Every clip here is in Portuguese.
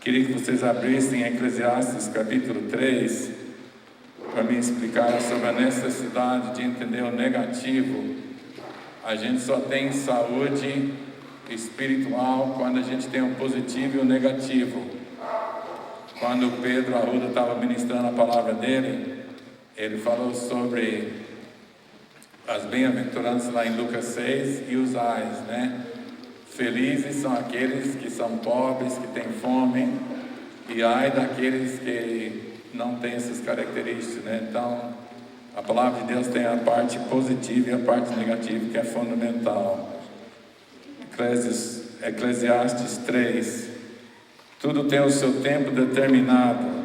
Queria que vocês abrissem Eclesiastes capítulo 3 para me explicar sobre a necessidade de entender o negativo. A gente só tem saúde espiritual quando a gente tem o positivo e o negativo. Quando Pedro Arruda estava ministrando a palavra dele, ele falou sobre as bem-aventuranças lá em Lucas 6 e os ais, né? Felizes são aqueles que são pobres, que têm fome, e ai daqueles que não têm essas características, né? Então, a palavra de Deus tem a parte positiva e a parte negativa, que é fundamental. Eclesiastes 3. Tudo tem o seu tempo determinado,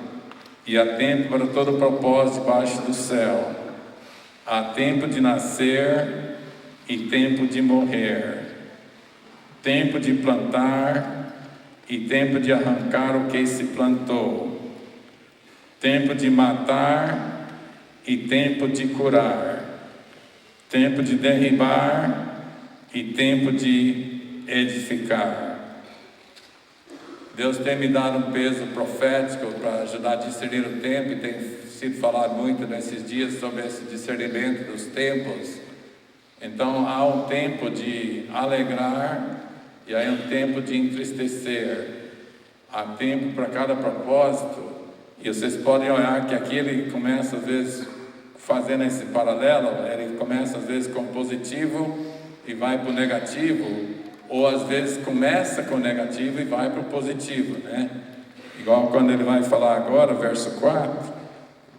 e há tempo para todo propósito debaixo do céu. Há tempo de nascer e tempo de morrer. Tempo de plantar e tempo de arrancar o que se plantou. Tempo de matar e tempo de curar. Tempo de derribar e tempo de edificar. Deus tem me dado um peso profético para ajudar a discernir o tempo, e tem sido falado muito nesses dias sobre esse discernimento dos tempos. Então há um tempo de alegrar e há um tempo de entristecer. Há tempo para cada propósito, e vocês podem olhar que aqui ele começa às vezes fazendo esse paralelo, ele começa às vezes com o positivo e vai para o negativo, ou às vezes começa com o negativo e vai para o positivo, né? Igual quando ele vai falar agora, verso 4,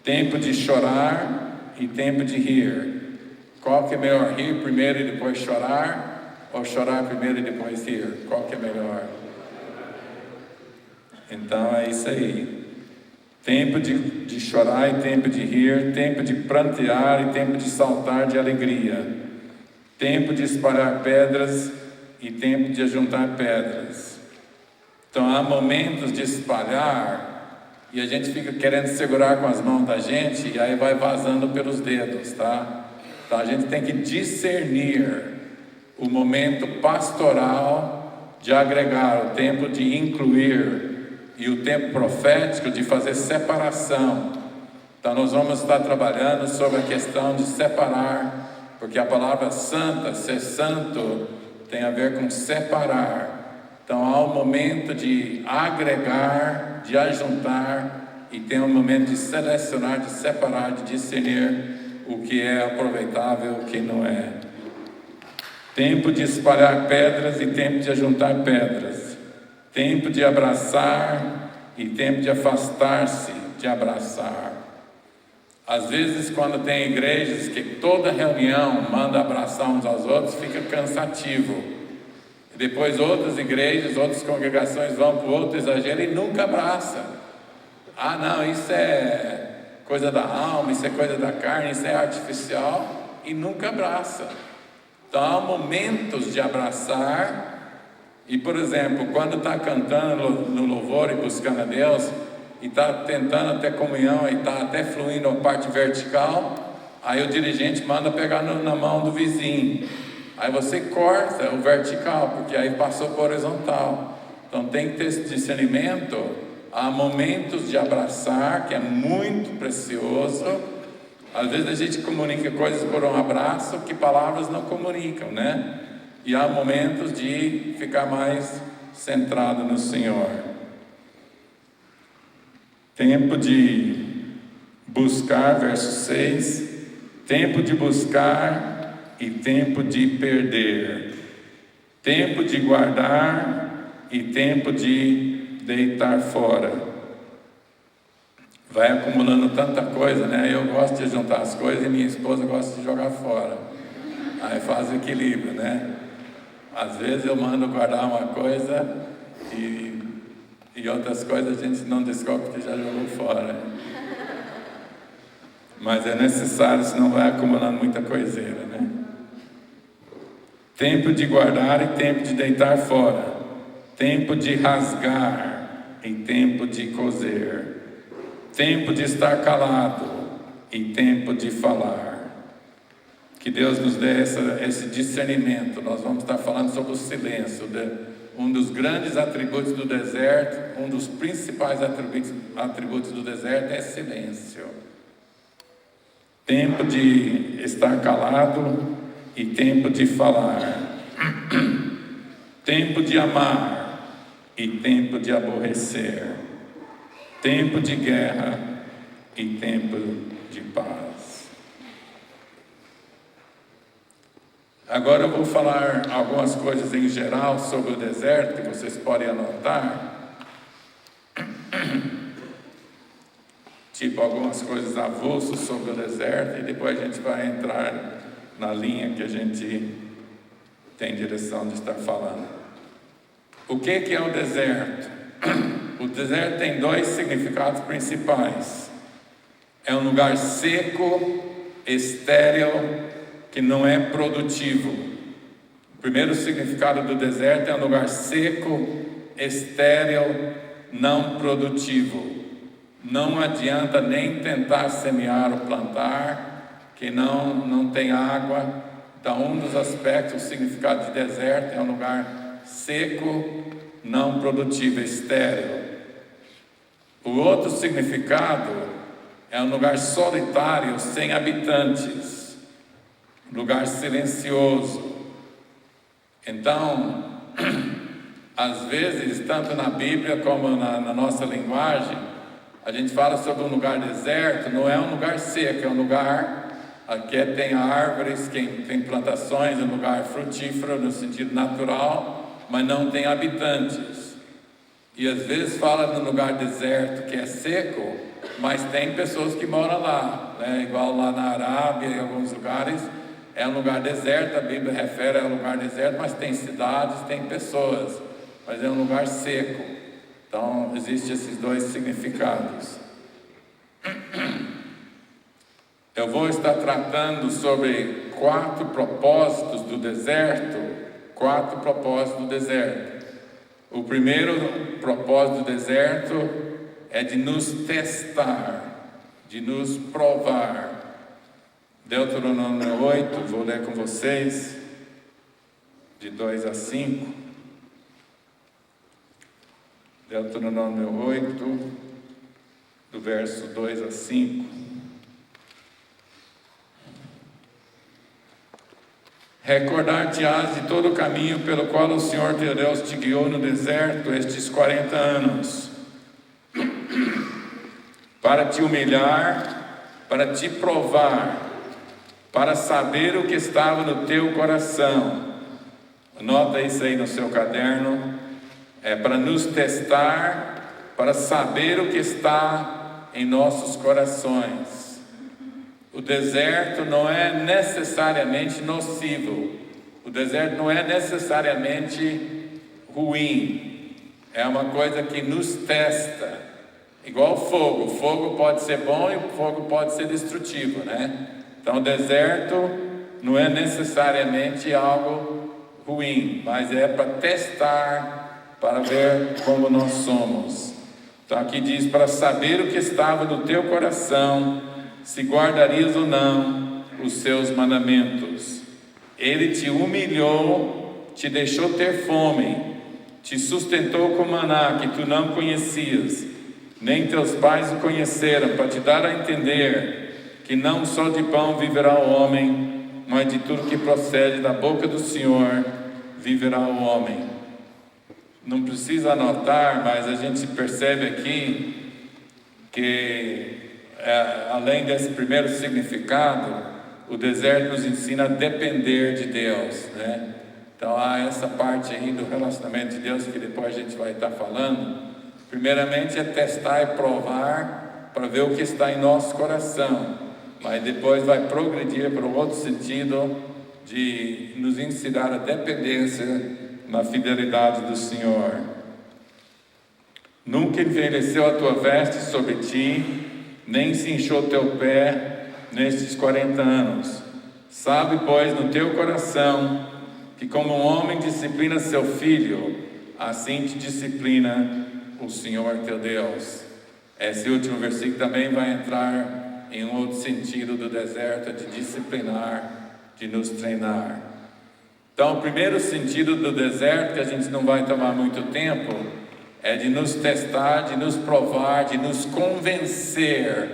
tempo de chorar e tempo de rir. Qual que é melhor, rir primeiro e depois chorar, ou chorar primeiro e depois rir? Qual que é melhor? Então é isso aí. Tempo de chorar e tempo de rir, tempo de prantear e tempo de saltar de alegria. Tempo de espalhar pedras e tempo de ajuntar pedras. Então há momentos de espalhar e a gente fica querendo segurar com as mãos da gente, e aí vai vazando pelos dedos, tá? Então a gente tem que discernir o momento pastoral de agregar, o tempo de incluir, e o tempo profético de fazer separação. Então nós vamos estar trabalhando sobre a questão de separar, porque a palavra santa, ser santo, tem a ver com separar. Então há um momento de agregar, de ajuntar, e tem um momento de selecionar, de separar, de discernir o que é aproveitável e o que não é. Tempo de espalhar pedras e tempo de ajuntar pedras. Tempo de abraçar e tempo de afastar-se de abraçar. Às vezes, quando tem igrejas que toda reunião manda abraçar uns aos outros, fica cansativo. E depois outras igrejas, outras congregações vão para o outro exagero e nunca abraça. Ah, não, isso é coisa da alma, isso é coisa da carne, isso é artificial, e nunca abraça. Então há momentos de abraçar. E, por exemplo, quando está cantando no louvor e buscando a Deus, e está tentando ter comunhão, e está até fluindo a parte vertical, aí o dirigente manda pegar na mão do vizinho. Aí você corta o vertical, porque aí passou para o horizontal. Então tem que ter esse discernimento. Há momentos de abraçar, que é muito precioso. Às vezes a gente comunica coisas por um abraço que palavras não comunicam, né? E há momentos de ficar mais centrado no Senhor. Tempo de buscar, verso 6. Tempo de buscar e tempo de perder. Tempo de guardar e tempo de deitar fora. Vai acumulando tanta coisa, né? Eu gosto de juntar as coisas e minha esposa gosta de jogar fora. Aí faz o equilíbrio, né? Às vezes eu mando guardar uma coisa e outras coisas a gente não descobre que já jogou fora. Mas é necessário, senão vai acumulando muita coiseira, né? Tempo de guardar e tempo de deitar fora. Tempo de rasgar e tempo de coser. Tempo de estar calado e tempo de falar. Que Deus nos dê esse discernimento. Nós vamos estar falando sobre o silêncio, Um dos grandes atributos do deserto, um dos principais atributos do deserto é silêncio. Tempo de estar calado e tempo de falar. Tempo de amar e tempo de aborrecer. Tempo de guerra e tempo de paz. Agora eu vou falar algumas coisas em geral sobre o deserto que vocês podem anotar. Tipo algumas coisas avulsas sobre o deserto, e depois a gente vai entrar na linha que a gente tem direção de estar falando. O que é o deserto? O deserto tem dois significados principais. É um lugar seco, estéril, que não é produtivo. O primeiro significado do deserto é um lugar seco, estéril, não produtivo. Não adianta nem tentar semear ou plantar, que não tem água. Então, um dos aspectos do significado de deserto é um lugar seco, não produtivo, estéril. O outro significado é um lugar solitário, sem habitantes. Lugar silencioso. Então, às vezes, tanto na Bíblia como na nossa linguagem, a gente fala sobre um lugar deserto. Não é um lugar seco, é um lugar que tem árvores, tem plantações, um lugar frutífero no sentido natural, mas não tem habitantes. E às vezes fala no lugar deserto que é seco, mas tem pessoas que moram lá, né? Igual lá na Arábia, em alguns lugares, é um lugar deserto, a Bíblia refere a um lugar deserto, mas tem cidades, tem pessoas, mas é um lugar seco. Então, existem esses dois significados. Eu vou estar tratando sobre 4 propósitos do deserto. 4 propósitos do deserto. O primeiro propósito do deserto é de nos testar, de nos provar. Deuteronômio 8, vou ler com vocês, de 2 a 5. Deuteronômio 8, do verso 2 a 5. Recordar-te-ás de todo o caminho pelo qual o Senhor teu Deus te guiou no deserto estes 40 anos, para te humilhar, para te provar, para saber o que estava no teu coração. Anota isso aí no seu caderno. É para nos testar, para saber o que está em nossos corações. O deserto não é necessariamente nocivo. O deserto não é necessariamente ruim. É uma coisa que nos testa. Igual o fogo. O fogo pode ser bom e o fogo pode ser destrutivo, né? Então o deserto não é necessariamente algo ruim, mas é para testar, para ver como nós somos. Então aqui diz, para saber o que estava no teu coração, se guardarias ou não os seus mandamentos. Ele te humilhou, te deixou ter fome, te sustentou com maná que tu não conhecias, nem teus pais o conheceram, para te dar a entender que não só de pão viverá o homem, mas de tudo que procede da boca do Senhor viverá o homem. Não precisa anotar, mas a gente percebe aqui que, além desse primeiro significado, o deserto nos ensina a depender de Deus, né? Então há essa parte aí do relacionamento de Deus que depois a gente vai estar falando. Primeiramente é testar e provar para ver o que está em nosso coração, mas depois vai progredir para o outro sentido de nos ensinar a dependência na fidelidade do Senhor. Nunca envelheceu a tua veste sobre ti, nem se inchou teu pé nestes 40 anos. Sabe, pois, no teu coração, que como um homem disciplina seu filho, assim te disciplina o Senhor teu Deus. Esse último versículo também vai entrar em um outro sentido do deserto, de disciplinar, de nos treinar. Então, o primeiro sentido do deserto, que a gente não vai tomar muito tempo, é de nos testar, de nos provar, de nos convencer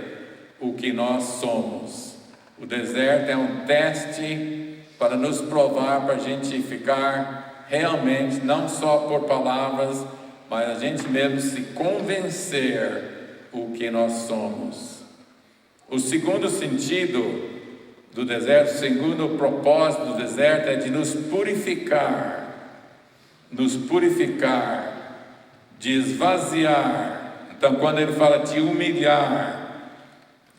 o que nós somos. O deserto é um teste para nos provar, para a gente ficar realmente, não só por palavras, mas a gente mesmo se convencer o que nós somos. O segundo sentido do deserto, o segundo propósito do deserto é de nos purificar, de esvaziar. Então, quando ele fala de humilhar,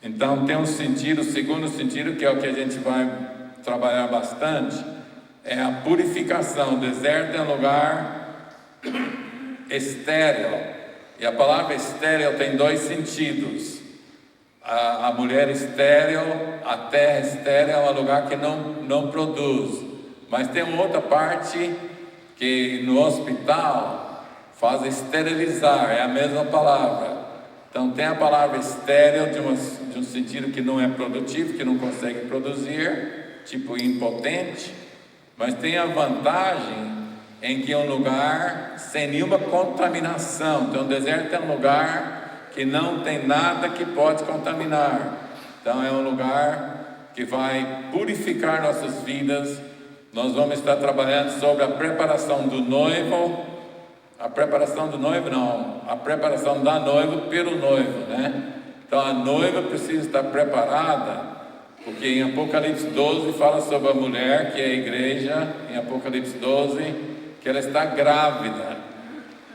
então tem um sentido, o segundo sentido, que é o que a gente vai trabalhar bastante, é a purificação. O deserto é um lugar estéril, e a palavra estéril tem dois sentidos. A mulher estéril, a terra estéril é um lugar que não produz. Mas tem uma outra parte que no hospital faz esterilizar, é a mesma palavra. Então tem a palavra estéril de um sentido que não é produtivo, que não consegue produzir, tipo impotente. Mas tem a vantagem em que é um lugar sem nenhuma contaminação. Então o deserto é um lugar que não tem nada que pode contaminar. Então é um lugar que vai purificar nossas vidas. Nós vamos estar trabalhando sobre a preparação do noivo, a preparação do noivo não, a preparação da noiva pelo noivo, né? Então a noiva precisa estar preparada, porque em Apocalipse 12 fala sobre a mulher, que é a igreja, em Apocalipse 12, que ela está grávida.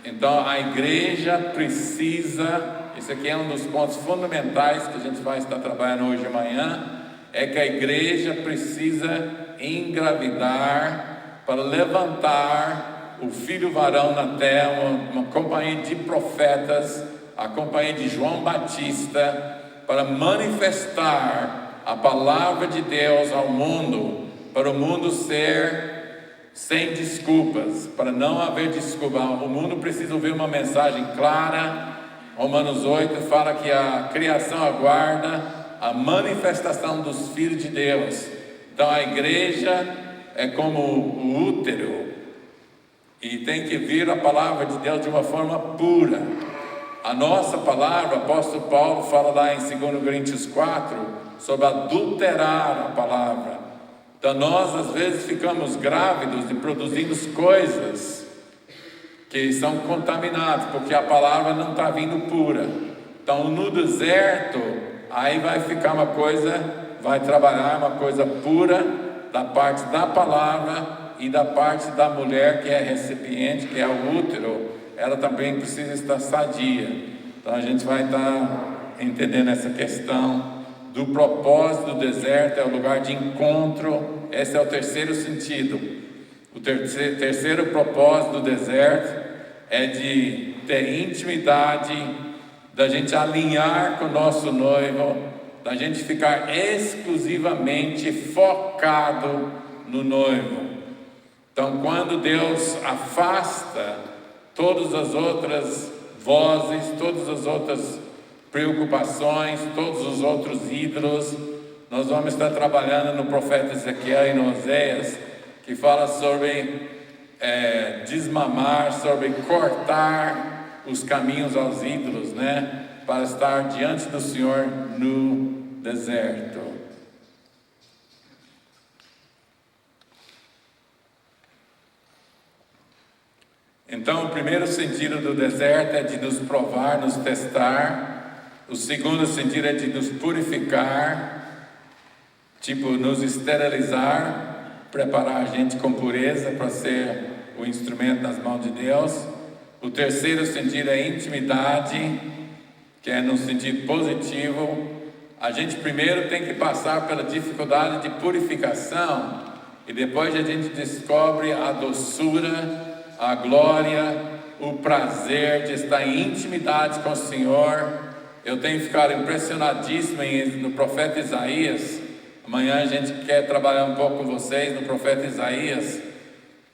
Então a igreja precisa, isso aqui é um dos pontos fundamentais que a gente vai estar trabalhando hoje de manhã, é que a igreja precisa engravidar para levantar o filho varão na terra, uma companhia de profetas, a companhia de João Batista, para manifestar a palavra de Deus ao mundo, para o mundo ser sem desculpas, para não haver desculpa. O mundo precisa ouvir uma mensagem clara. Romanos 8 fala que a criação aguarda a manifestação dos filhos de Deus. Então a igreja é como o útero, e tem que vir a palavra de Deus de uma forma pura. A nossa palavra, o apóstolo Paulo fala lá em 2 Coríntios 4 sobre adulterar a palavra. Então nós às vezes ficamos grávidos e produzimos coisas que são contaminadas, porque a palavra não está vindo pura. Então no deserto, aí vai ficar uma coisa, vai trabalhar uma coisa pura, da parte da palavra e da parte da mulher, que é recipiente, que é o útero, ela também precisa estar sadia. Então a gente vai estar entendendo essa questão do propósito do deserto, é o lugar de encontro. Esse é o terceiro sentido. O terceiro propósito do deserto é de ter intimidade, da gente alinhar com o nosso noivo, da gente ficar exclusivamente focado no noivo. Então, quando Deus afasta todas as outras vozes, todas as outras preocupações, todos os outros ídolos, nós vamos estar trabalhando no profeta Ezequiel e no Oséias, que fala sobre desmamar, sobre cortar os caminhos aos ídolos, né? Para estar diante do Senhor no deserto. Então, o primeiro sentido do deserto é de nos provar, nos testar. O segundo sentido é de nos purificar, tipo nos esterilizar, preparar a gente com pureza para ser o instrumento nas mãos de Deus. O terceiro sentido é intimidade, que é no sentido positivo. A gente primeiro tem que passar pela dificuldade de purificação, e depois a gente descobre a doçura, a glória, o prazer de estar em intimidade com o Senhor. Eu tenho ficado impressionadíssimo no profeta Isaías. Amanhã a gente quer trabalhar um pouco com vocês no profeta Isaías,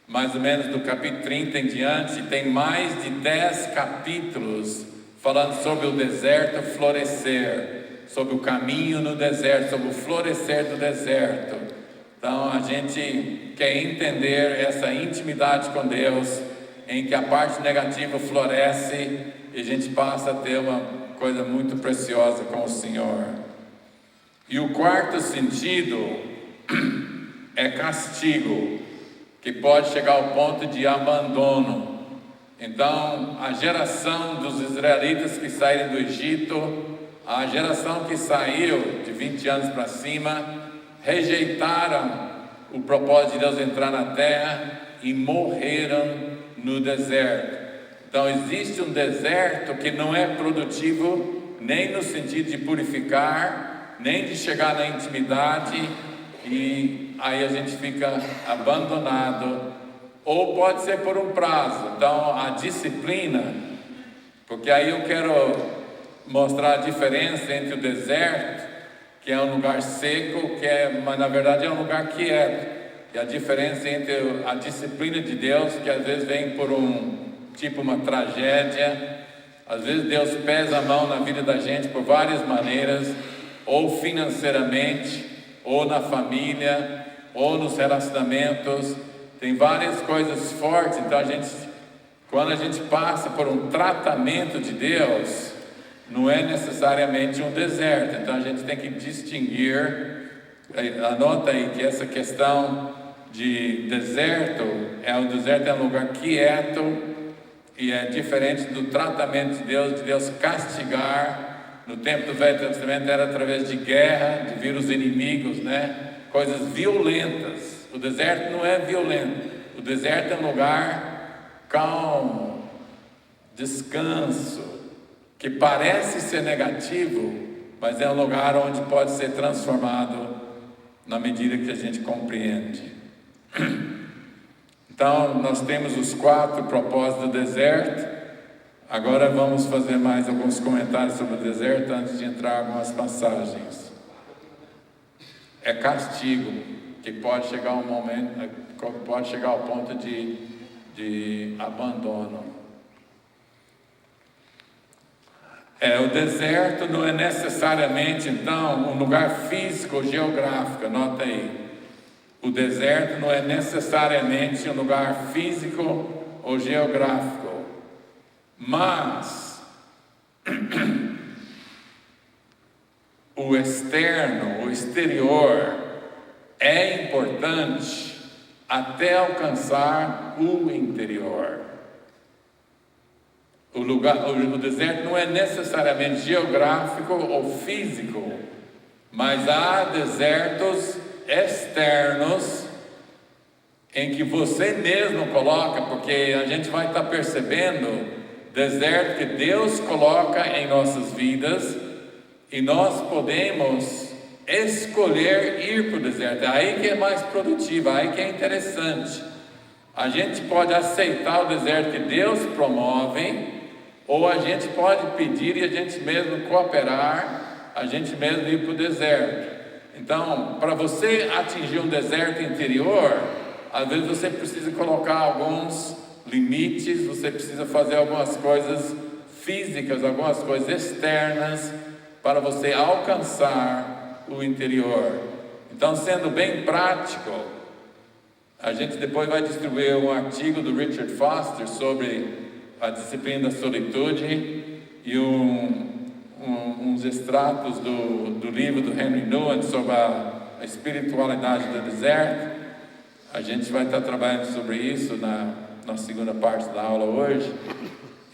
mais ou menos do capítulo 30 em diante. Tem mais de 10 capítulos falando sobre o deserto florescer, sobre o caminho no deserto, sobre o florescer do deserto. Então a gente quer entender essa intimidade com Deus, em que a parte negativa floresce e a gente passa a ter uma coisa muito preciosa com o Senhor. E o quarto sentido é castigo, que pode chegar ao ponto de abandono. Então, a geração dos israelitas que saíram do Egito, a geração que saiu de 20 anos para cima, rejeitaram o propósito de Deus entrar na terra e morreram no deserto. Então existe um deserto que não é produtivo nem no sentido de purificar, nem de chegar na intimidade, e aí a gente fica abandonado, ou pode ser por um prazo. Então a disciplina, porque aí eu quero mostrar a diferença entre o deserto, que é um lugar seco, mas na verdade é um lugar quieto, e a diferença entre a disciplina de Deus, que às vezes vem por uma tragédia. Às vezes Deus pesa a mão na vida da gente por várias maneiras, ou financeiramente, ou na família, ou nos relacionamentos. Tem várias coisas fortes. Então quando a gente passa por um tratamento de Deus, não é necessariamente um deserto. Então a gente tem que distinguir. Anota aí que essa questão de deserto é um lugar quieto, e é diferente do tratamento de Deus castigar. No tempo do Velho Testamento era através de guerra, de vir os inimigos, coisas violentas. O deserto não é violento. O deserto é um lugar calmo, descanso, que parece ser negativo, mas é um lugar onde pode ser transformado na medida que a gente compreende. Então, nós temos os 4 propósitos do deserto. Agora vamos fazer mais alguns comentários sobre o deserto antes de entrar em algumas passagens. É castigo, que pode chegar ao ponto de abandono. O deserto não é necessariamente, então, um lugar físico ou geográfico. Anota aí. O deserto não é necessariamente um lugar físico ou geográfico, mas o externo, o exterior, é importante até alcançar o interior. O deserto não é necessariamente geográfico ou físico, mas há desertos externos em que você mesmo coloca, porque a gente vai estar percebendo deserto que Deus coloca em nossas vidas, e nós podemos escolher ir para o deserto. É aí que é mais produtivo, aí que é interessante. A gente pode aceitar o deserto que Deus promove, ou a gente pode pedir e a gente mesmo cooperar, a gente mesmo ir para o deserto. Então, para você atingir um deserto interior, às vezes você precisa colocar alguns limites, você precisa fazer algumas coisas físicas, algumas coisas externas, para você alcançar o interior. Então, sendo bem prático, a gente depois vai distribuir um artigo do Richard Foster sobre a disciplina da solitude e uns extratos do livro do Henry Nouwen sobre a espiritualidade do deserto. A gente vai estar trabalhando sobre isso na segunda parte da aula hoje.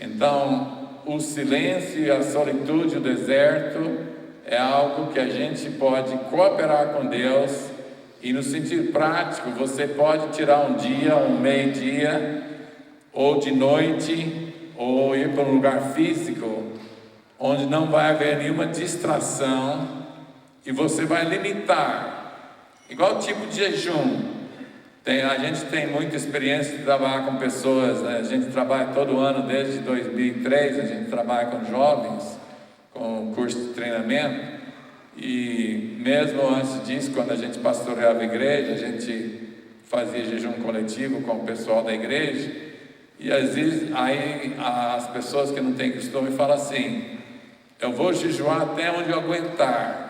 Então, o silêncio e a solitude, o deserto, é algo que a gente pode cooperar com Deus, e no sentido prático, você pode tirar um dia, um meio-dia, ou de noite, ou ir para um lugar físico, onde não vai haver nenhuma distração, e você vai limitar, igual tipo de jejum. A gente tem muita experiência de trabalhar com pessoas, a gente trabalha todo ano, desde 2003, a gente trabalha com jovens, com curso de treinamento, e mesmo antes disso, quando a gente pastoreava a igreja, a gente fazia jejum coletivo com o pessoal da igreja, e às vezes aí as pessoas que não têm costume falam assim: eu vou jejuar até onde eu aguentar.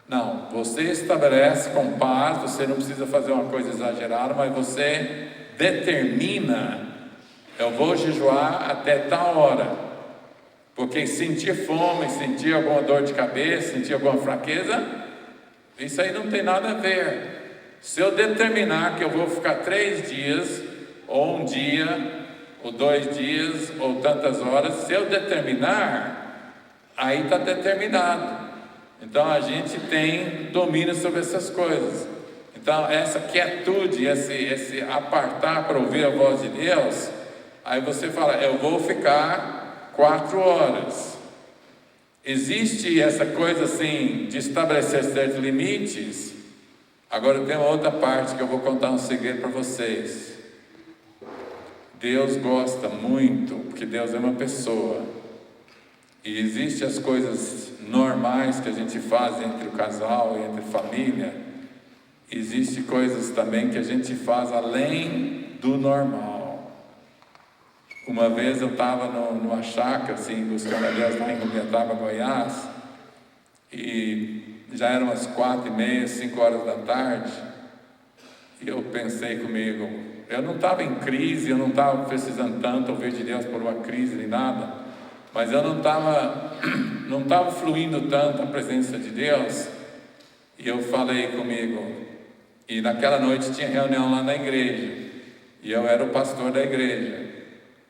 Não, você estabelece com paz, você não precisa fazer uma coisa exagerada, mas você determina, eu vou jejuar até tal hora, porque sentir fome, sentir alguma dor de cabeça, sentir alguma fraqueza, isso aí não tem nada a ver. Se eu determinar que eu vou ficar 3 dias, ou 1 dia, ou 2 dias, ou tantas horas, se eu determinar, aí está determinado. Então a gente tem domínio sobre essas coisas. Então essa quietude, esse apartar para ouvir a voz de Deus, aí você fala, eu vou ficar 4 horas. Existe essa coisa assim, de estabelecer certos limites. Agora tem uma outra parte que eu vou contar um segredo para vocês. Deus gosta muito, porque Deus é uma pessoa. E existem as coisas normais que a gente faz entre o casal, entre família. Existem coisas também que a gente faz além do normal. Uma vez eu estava numa chácara, assim, buscando a Deus lá em Rubiataba, Goiás, e já eram umas 4h30, 5 horas da tarde, e eu pensei comigo, eu não estava em crise, eu não estava precisando tanto ouvir de Deus por uma crise nem nada, mas eu não estava fluindo tanto a presença de Deus, e eu falei comigo, e naquela noite tinha reunião lá na igreja, e eu era o pastor da igreja,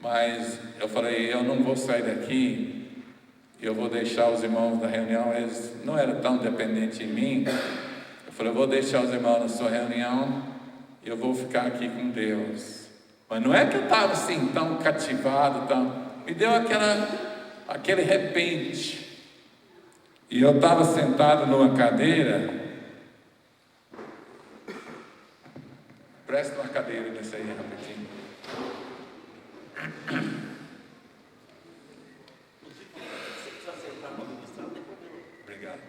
mas eu falei, eu não vou sair daqui, eu vou deixar os irmãos da reunião, eles não eram tão dependentes de mim, eu falei, eu vou deixar os irmãos na sua reunião, e eu vou ficar aqui com Deus. Mas não é que eu estava assim, tão cativado, me deu aquele repente, e eu estava sentado numa cadeira, presta uma cadeira dessa aí rapidinho. Obrigado.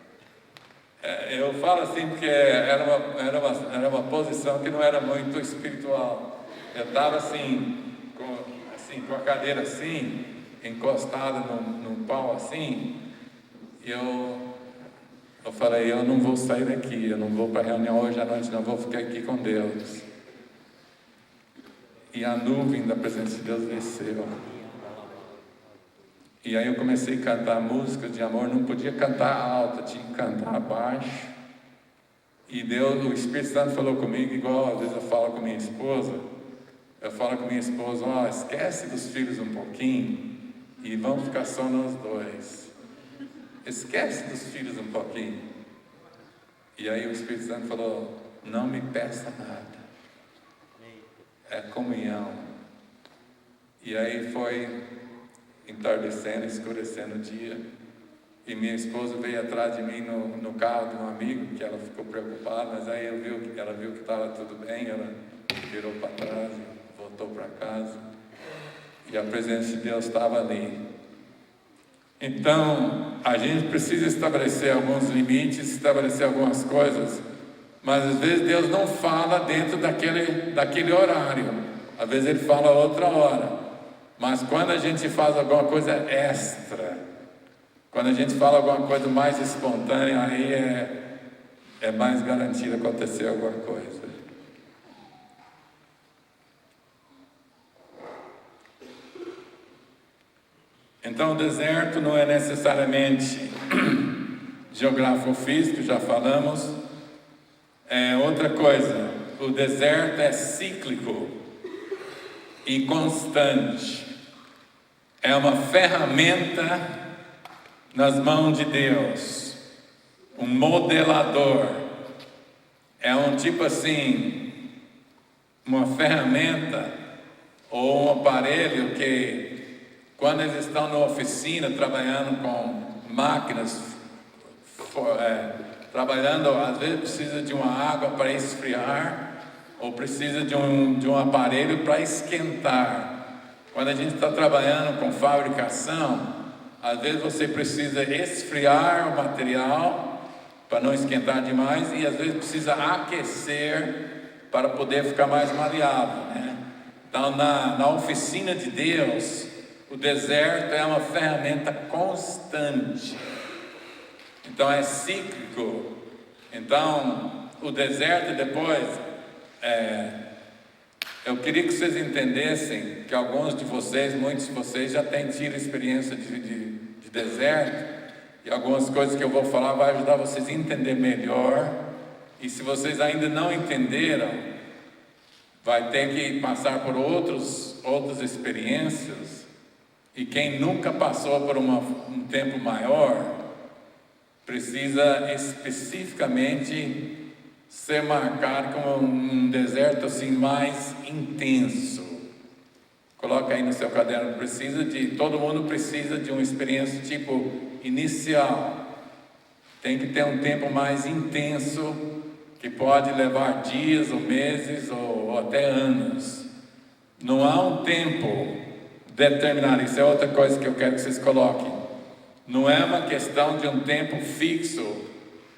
Eu falo assim porque era uma posição que não era muito espiritual. Eu estava assim, com a cadeira assim, encostada num pau assim, e eu falei, eu não vou sair daqui, eu não vou para a reunião hoje à noite, não, vou ficar aqui com Deus. E a nuvem da presença de Deus desceu. E aí eu comecei a cantar músicas de amor, não podia cantar alta, tinha que cantar baixo. E Deus, o Espírito Santo falou comigo, igual às vezes eu falo com minha esposa. Eu falo com minha esposa, esquece dos filhos um pouquinho e vamos ficar só nós dois. Esquece dos filhos um pouquinho. E aí o Espírito Santo falou, não me peça nada. É comunhão. E aí foi entardecendo, escurecendo o dia, e minha esposa veio atrás de mim no carro de um amigo, que ela ficou preocupada, mas aí ela viu que estava tudo bem, ela virou para trás, voltou para casa, e a presença de Deus estava ali. Então, a gente precisa estabelecer alguns limites, estabelecer algumas coisas, mas às vezes Deus não fala dentro daquele horário, às vezes Ele fala outra hora. Mas quando a gente faz alguma coisa extra, quando a gente fala alguma coisa mais espontânea, aí é mais garantido acontecer alguma coisa. Então o deserto não é necessariamente geográfico ou físico, já falamos. Outra coisa, o deserto é cíclico e constante. É uma ferramenta nas mãos de Deus, um modelador. É um tipo assim, uma ferramenta ou um aparelho que, quando eles estão na oficina trabalhando com máquinas, trabalhando, às vezes precisa de uma água para esfriar, ou precisa de um aparelho para esquentar. Quando a gente está trabalhando com fabricação, às vezes você precisa esfriar o material para não esquentar demais, e às vezes precisa aquecer para poder ficar mais maleável, né? Então na oficina de Deus, o deserto é uma ferramenta constante. Então é cíclico, Então, o deserto depois, eu queria que vocês entendessem que alguns de vocês, muitos de vocês já têm tido experiência de deserto, e algumas coisas que eu vou falar vai ajudar vocês a entender melhor. E se vocês ainda não entenderam, vai ter que passar por outras experiências. E quem nunca passou por um tempo maior, precisa especificamente ser marcado como um deserto assim mais intenso. Coloca aí no seu caderno, todo mundo precisa de uma experiência tipo inicial. Tem que ter um tempo mais intenso, que pode levar dias ou meses ou até anos. Não há um tempo determinado. Isso é outra coisa que eu quero que vocês coloquem. Não é uma questão de um tempo fixo,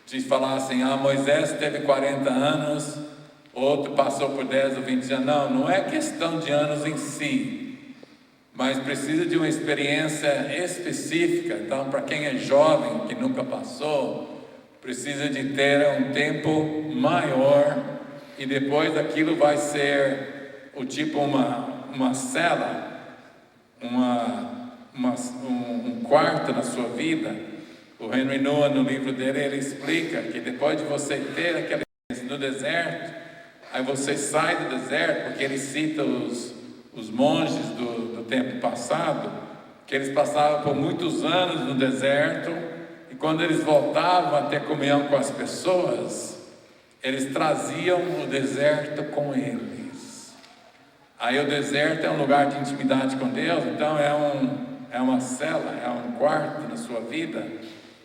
de falar assim, Moisés teve 40 anos, outro passou por 10 ou 20 anos. Não é questão de anos em si, mas precisa de uma experiência específica. Então, para quem é jovem, que nunca passou, precisa de ter um tempo maior, e depois daquilo vai ser o tipo uma cela, um quarto na sua vida. O Henry Nouwen, no livro dele, ele explica que depois de você ter aquela experiência no deserto, aí você sai do deserto, porque ele cita os monges do tempo passado, que eles passavam por muitos anos no deserto, e quando eles voltavam a ter comunhão com as pessoas, eles traziam o deserto com eles. Aí o deserto é um lugar de intimidade com Deus, então é uma cela, é um quarto na sua vida,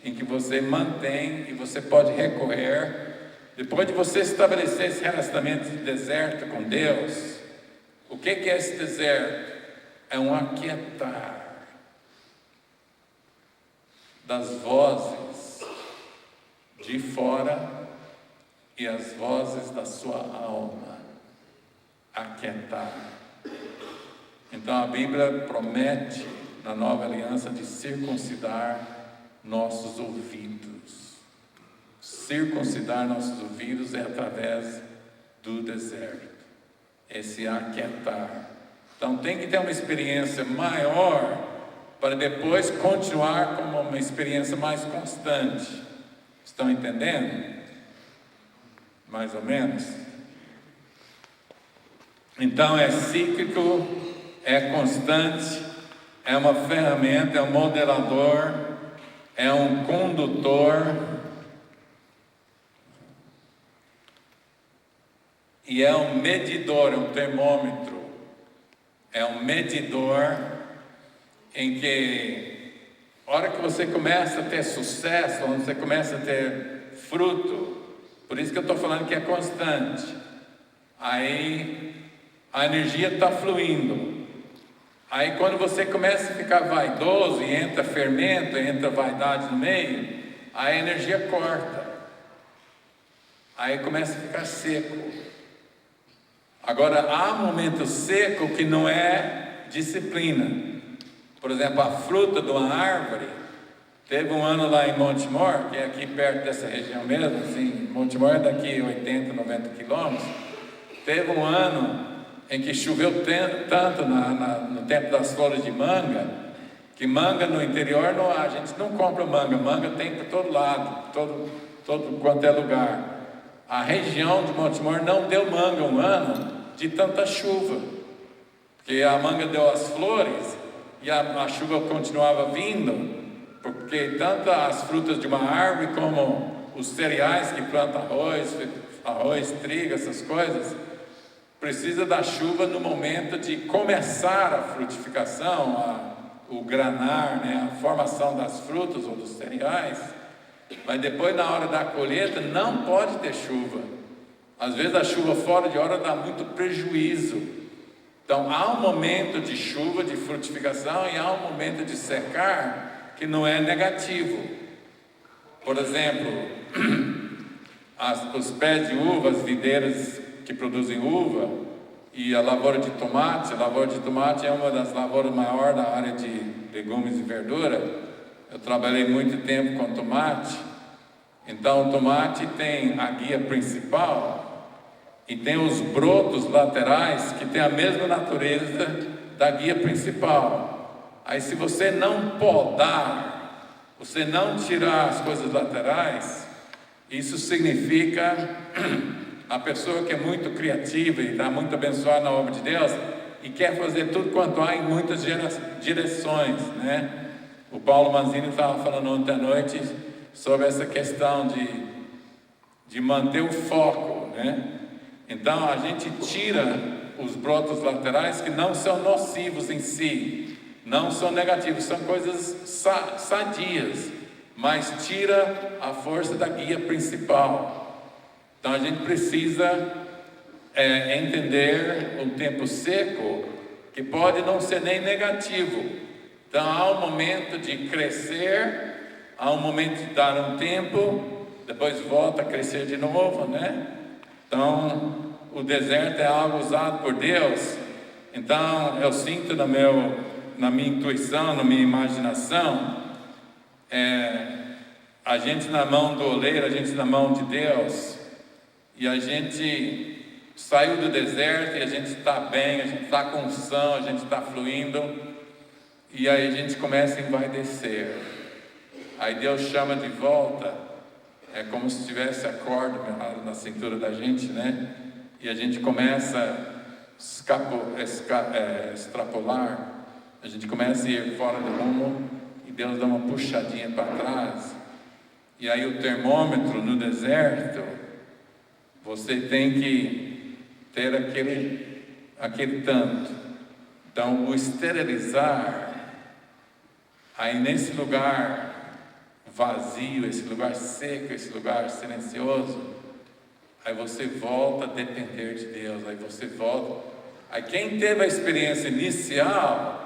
em que você mantém e você pode recorrer. Depois de você estabelecer esse relacionamento de deserto com Deus, o que é esse deserto? É um aquietar das vozes de fora e as vozes da sua alma. Aquietar. Então a Bíblia promete na Nova Aliança de circuncidar nossos ouvidos. Circuncidar nossos ouvidos é através do deserto, esse aquietar. Então tem que ter uma experiência maior para depois continuar com uma experiência mais constante. Estão entendendo? Mais ou menos? Então é cíclico, é constante, é uma ferramenta, é um modelador, é um condutor e é um medidor, é um termômetro, é um medidor em que, a hora que você começa a ter sucesso, onde você começa a ter fruto, por isso que eu estou falando que é constante, aí a energia está fluindo. Aí quando você começa a ficar vaidoso e entra fermento, entra vaidade no meio, a energia corta. Aí começa a ficar seco. Agora há um momento seco que não é disciplina. Por exemplo, a fruta de uma árvore. Teve um ano lá em Montemor, que é aqui perto dessa região mesmo, assim, Montemor é daqui 80, 90 quilômetros. Teve um ano em que choveu tanto no tempo das flores de manga, que manga no interior a gente não compra manga tem para todo lado, todo quanto é lugar. A região de Montemor não deu manga um ano de tanta chuva, porque a manga deu as flores e a chuva continuava vindo, porque tanto as frutas de uma árvore como os cereais que plantam arroz, trigo, essas coisas, precisa da chuva no momento de começar a frutificação, o granar, né, a formação das frutas ou dos cereais. Mas depois, na hora da colheita, não pode ter chuva. Às vezes a chuva fora de hora dá muito prejuízo. Então há um momento de chuva, de frutificação, e há um momento de secar que não é negativo. Por exemplo, os pés de uva, as videiras que produzem uva, e a lavoura de tomate. A lavoura de tomate é uma das lavouras maiores da área de legumes e verdura. Eu trabalhei muito tempo com tomate, Então o tomate tem a guia principal e tem os brotos laterais que tem a mesma natureza da guia principal. Aí se você não podar, você não tirar as coisas laterais, isso significa a pessoa que é muito criativa e está muito abençoada na obra de Deus e quer fazer tudo quanto há em muitas direções, né? O Paulo Manzini estava falando ontem à noite sobre essa questão de manter o foco, né? Então a gente tira os brotos laterais que não são nocivos em si, não são negativos, são coisas sadias, mas tira a força da guia principal. Então a gente precisa entender um tempo seco que pode não ser nem negativo. Então há um momento de crescer, há um momento de dar um tempo, depois volta a crescer de novo, né? Então o deserto é algo usado por Deus. Então eu sinto na minha intuição, na minha imaginação, a gente na mão do oleiro, a gente na mão de Deus, e a gente saiu do deserto e a gente está bem, a gente está com unção, a gente está fluindo. E aí a gente começa a envaidecer. Aí Deus chama de volta. É como se tivesse a corda na cintura da gente, né? E a gente começa a extrapolar. A gente começa a ir fora do rumo. E Deus dá uma puxadinha para trás. E aí o termômetro no deserto, você tem que ter aquele tanto. Então o esterilizar, aí nesse lugar vazio, esse lugar seco, esse lugar silencioso, aí você volta a depender de Deus, aí você volta. Aí quem teve a experiência inicial,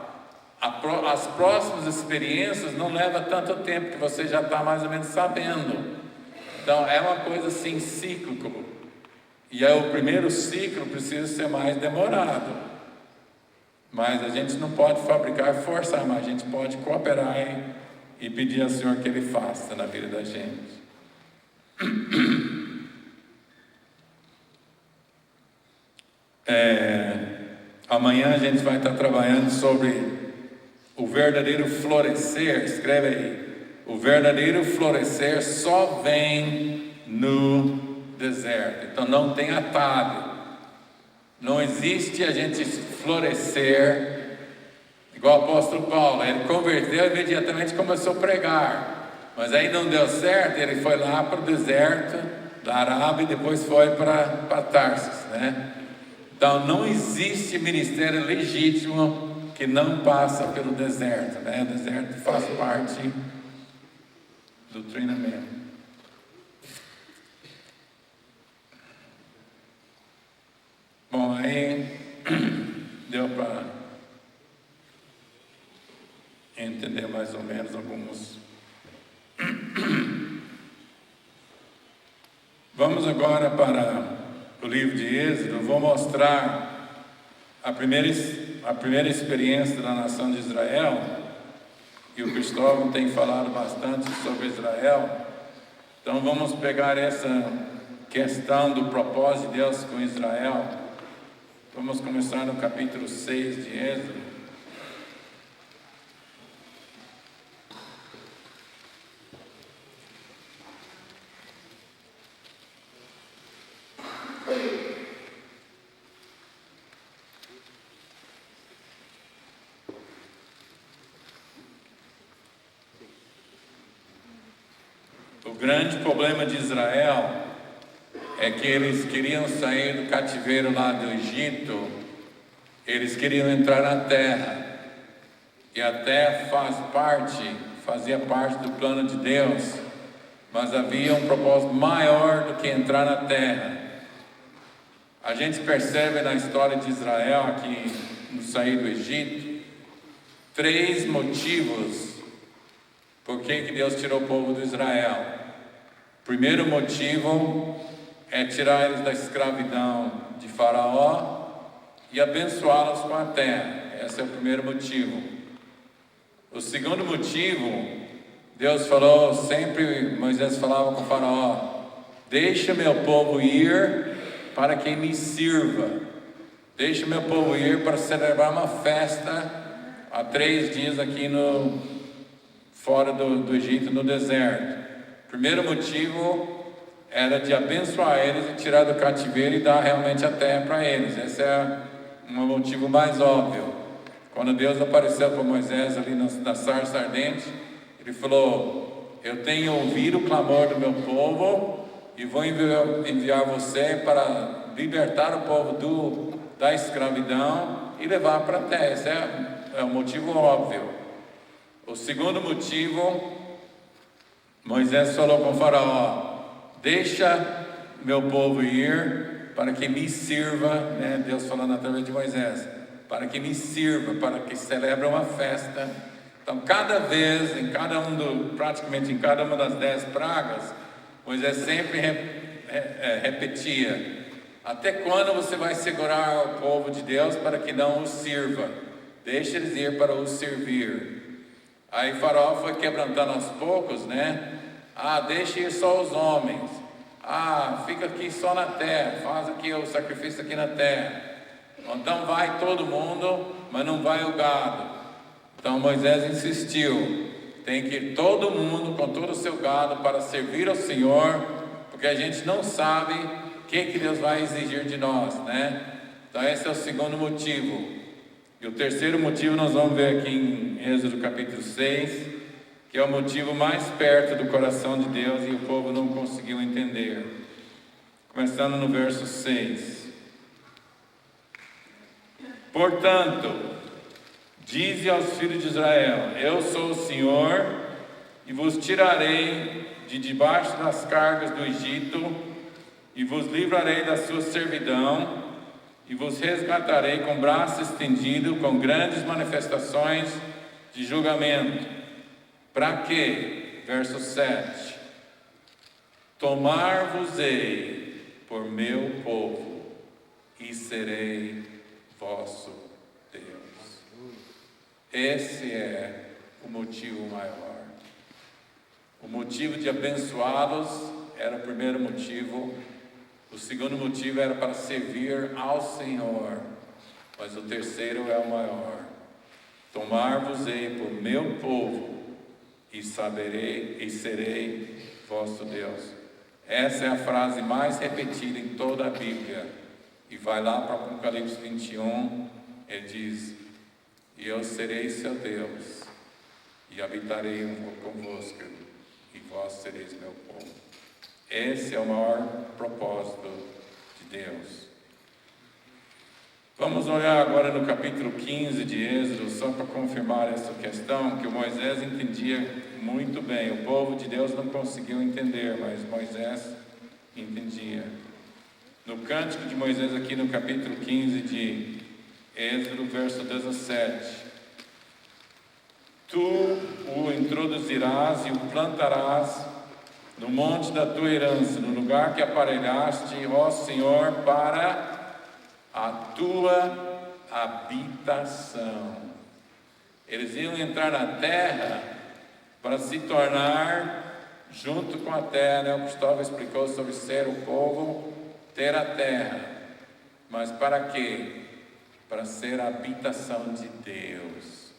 as próximas experiências não leva tanto tempo, que você já está mais ou menos sabendo. Então é uma coisa assim cíclico. E aí o primeiro ciclo precisa ser mais demorado. Mas a gente não pode fabricar e forçar, mas a gente pode cooperar e pedir ao Senhor que Ele faça na vida da gente. Amanhã a gente vai estar trabalhando sobre o verdadeiro florescer. Escreve aí. O verdadeiro florescer só vem no deserto. Então não tem atalho. Não existe a gente florescer igual o apóstolo Paulo. Ele converteu e imediatamente começou a pregar, mas aí não deu certo. Ele foi lá para o deserto da Arábia e depois foi para Tarsis, né? Então não existe ministério legítimo que não passa pelo deserto, né? O deserto faz parte do treinamento. Bom, aí deu para entender mais ou menos alguns. Vamos agora para o livro de Êxodo. Vou mostrar a primeira experiência da nação de Israel. E o Cristóvão tem falado bastante sobre Israel. Então vamos pegar essa questão do propósito de Deus com Israel. Vamos começar no capítulo 6 de Êxodo. O grande problema de Israel é que eles queriam sair do cativeiro lá do Egito, eles queriam entrar na terra, e a terra fazia parte do plano de Deus, mas havia um propósito maior do que entrar na terra. A gente percebe na história de Israel, aqui no sair do Egito, 3 motivos por que Deus tirou o povo de Israel. O primeiro motivo é tirar eles da escravidão de Faraó e abençoá-los com a terra. Esse é o primeiro motivo. O segundo motivo, Deus falou, sempre Moisés falava com o faraó: deixa meu povo ir para que me sirva. Deixa meu povo ir para celebrar uma festa há 3 dias aqui fora do Egito, no deserto. Primeiro motivo era de abençoar eles e tirar do cativeiro e dar realmente a terra para eles. Esse é um motivo mais óbvio. Quando Deus apareceu para Moisés ali na sarça ardente, Ele falou: eu tenho ouvido o clamor do meu povo e vou enviar você para libertar o povo da escravidão e levar para a terra. Esse é um motivo óbvio. O segundo motivo, Moisés falou com o faraó: deixa meu povo ir para que me sirva, né? Deus falando através de Moisés, para que me sirva, para que celebre uma festa. Então, cada vez, praticamente em cada uma das 10 pragas, Moisés sempre repetia: até quando você vai segurar o povo de Deus para que não os sirva? Deixa eles ir para os servir. Aí Faraó foi quebrantando aos poucos, né? Deixa ir só os homens. Fica aqui só na terra, faz aqui o sacrifício aqui na terra. Então vai todo mundo, mas não vai o gado. Então Moisés insistiu: tem que ir todo mundo com todo o seu gado para servir ao Senhor, porque a gente não sabe o que Deus vai exigir de nós, né? Então esse é o segundo motivo. E o terceiro motivo nós vamos ver aqui em Êxodo capítulo 6, que é o motivo mais perto do coração de Deus e o povo não conseguiu entender. Começando no verso 6. Portanto, dize aos filhos de Israel: eu sou o Senhor, e vos tirarei de debaixo das cargas do Egito, e vos livrarei da sua servidão, e vos resgatarei com braço estendido, com grandes manifestações de julgamento. Para quê? Verso 7. Tomar-vos-ei por meu povo, e serei vosso Deus. Esse é o motivo maior. O motivo de abençoá-los era o primeiro motivo. O segundo motivo era para servir ao Senhor. Mas o terceiro é o maior: tomar-vos-ei por meu povo, e serei vosso Deus. Essa é a frase mais repetida em toda a Bíblia. E vai lá para Apocalipse 21, ele diz: e eu serei seu Deus, e habitarei convosco, e vós sereis meu povo. Esse é o maior propósito de Deus. Vamos olhar agora no capítulo 15 de Êxodo, só para confirmar essa questão, que o Moisés entendia muito bem. O povo de Deus não conseguiu entender, mas Moisés entendia. No Cântico de Moisés, aqui no capítulo 15 de Êxodo, verso 17: tu o introduzirás e o plantarás no monte da tua herança, no lugar que aparelhaste, ó Senhor, para a tua habitação. Eles iam entrar na terra para se tornar junto com a terra, né? O Cristóvão explicou sobre ser o povo, ter a terra. Mas para quê? Para ser a habitação de Deus.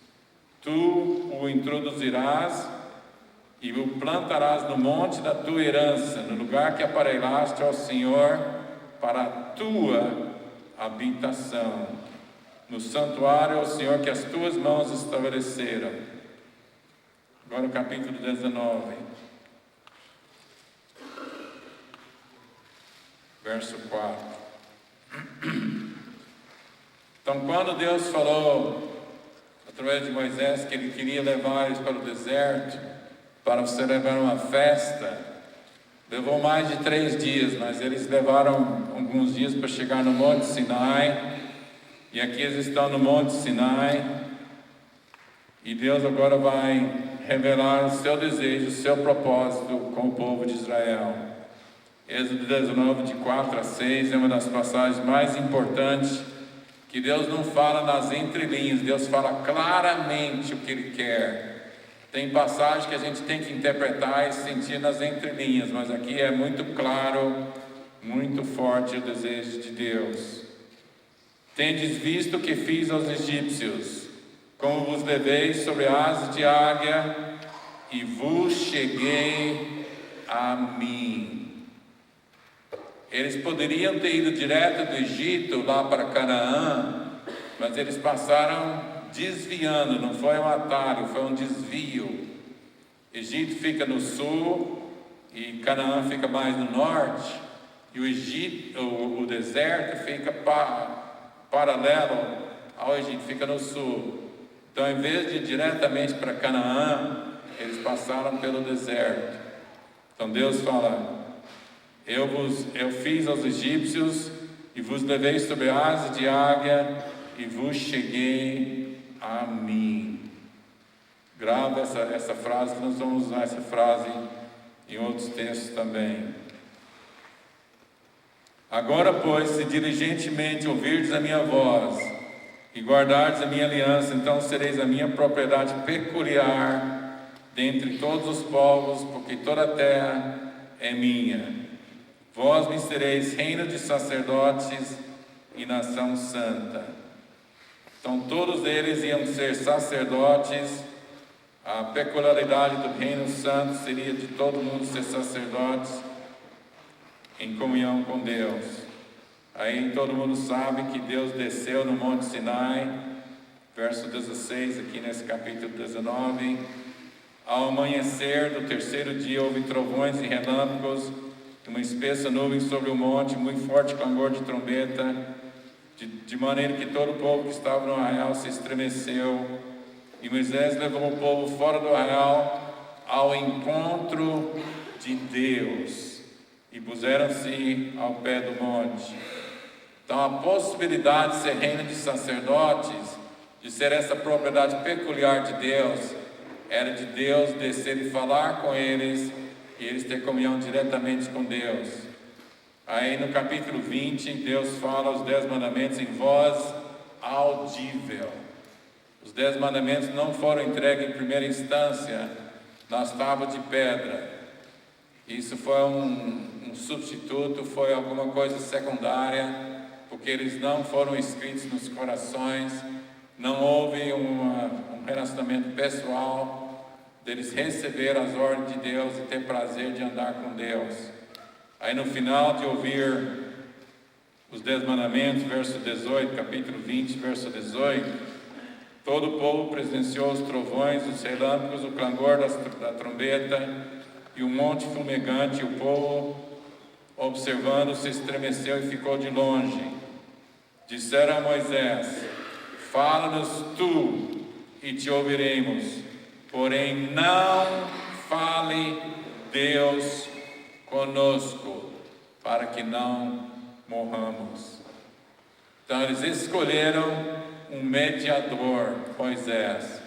Tu o introduzirás e o plantarás no monte da tua herança, no lugar que aparelhaste ao Senhor, para a tua habitação, no santuário ao Senhor que as tuas mãos estabeleceram. Agora o capítulo 19, verso 4. Então, quando Deus falou através de Moisés que Ele queria levar eles para o deserto para celebrar uma festa, levou mais de 3 dias, mas eles levaram alguns dias para chegar no Monte Sinai. E aqui eles estão no Monte Sinai, e Deus agora vai revelar o seu desejo, o seu propósito com o povo de Israel. Êxodo 19, de 4 a 6, é uma das passagens mais importantes, que Deus não fala nas entrelinhas, Deus fala claramente o que Ele quer. Tem passagem que a gente tem que interpretar e sentir nas entrelinhas, mas aqui é muito claro, muito forte o desejo de Deus. Tendes visto o que fiz aos egípcios, como vos levei sobre asas de águia e vos cheguei a mim. Eles poderiam ter ido direto do Egito lá para Canaã, mas eles passaram desviando, não foi um atalho, foi um desvio. Egito fica no sul e Canaã fica mais no norte, e o deserto fica paralelo ao Egito, fica no sul. Então, em vez de ir diretamente para Canaã, eles passaram pelo deserto. Então Deus fala: eu fiz aos egípcios e vos levei sobre asas de águia e vos cheguei a mim. Grava essa frase, que nós vamos usar essa frase em outros textos também. Agora, pois, se diligentemente ouvirdes a minha voz e guardardes a minha aliança, então sereis a minha propriedade peculiar dentre todos os povos, porque toda a terra é minha. Vós me sereis reino de sacerdotes e nação santa. Então todos eles iam ser sacerdotes. A peculiaridade do reino santo seria de todo mundo ser sacerdotes em comunhão com Deus. Aí todo mundo sabe que Deus desceu no Monte Sinai, verso 16 aqui nesse capítulo 19. Ao amanhecer do terceiro dia houve trovões e relâmpagos, uma espessa nuvem sobre o monte, muito forte clamor de trombeta, de maneira que todo o povo que estava no arraial se estremeceu. E Moisés levou o povo fora do arraial ao encontro de Deus, e puseram-se ao pé do monte. Então a possibilidade de ser reino de sacerdotes, de ser essa propriedade peculiar de Deus, era de Deus descer e falar com eles, e eles ter comunhão diretamente com Deus. Aí no capítulo 20, Deus fala os 10 mandamentos em voz audível. Os 10 mandamentos não foram entregues em primeira instância nas tábuas de pedra. Isso foi um substituto, foi alguma coisa secundária, porque eles não foram escritos nos corações, não houve um relacionamento pessoal deles receber as ordens de Deus e ter prazer de andar com Deus. Aí no final de ouvir os 10 mandamentos, verso 18, capítulo 20, verso 18, todo o povo presenciou os trovões, os relâmpagos, o clangor da trombeta e o monte fumegante. O povo, observando, se estremeceu e ficou de longe. Disseram a Moisés: fala-nos tu e te ouviremos, porém não fale Deus conosco, para que não morramos. Então eles escolheram um mediador, Moisés.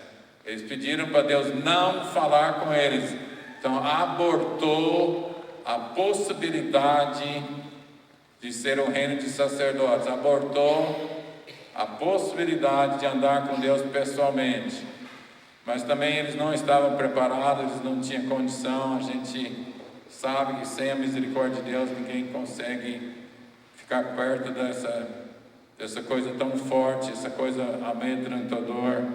Eles pediram para Deus não falar com eles. Então abortou a possibilidade de ser um reino de sacerdotes, abortou a possibilidade de andar com Deus pessoalmente. Mas também eles não estavam preparados, eles não tinham condição. A gente sabe que sem a misericórdia de Deus ninguém consegue ficar perto dessa coisa tão forte, essa coisa amedrontadora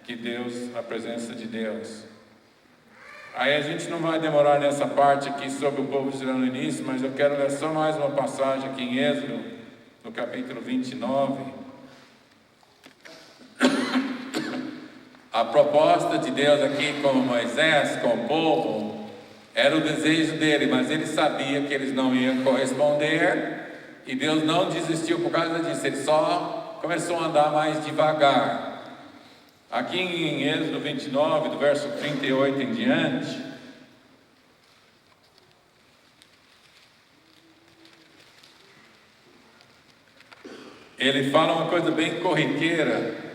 que Deus, a presença de Deus. Aí a gente não vai demorar nessa parte aqui sobre o povo de Israel no início, mas eu quero ler só mais uma passagem aqui em Êxodo, no capítulo 29. A proposta de Deus aqui com Moisés, com o povo, era o desejo dele, mas ele sabia que eles não iam corresponder, e Deus não desistiu por causa disso, ele só começou a andar mais devagar. Aqui em Êxodo 29, do verso 38 em diante, ele fala uma coisa bem corriqueira,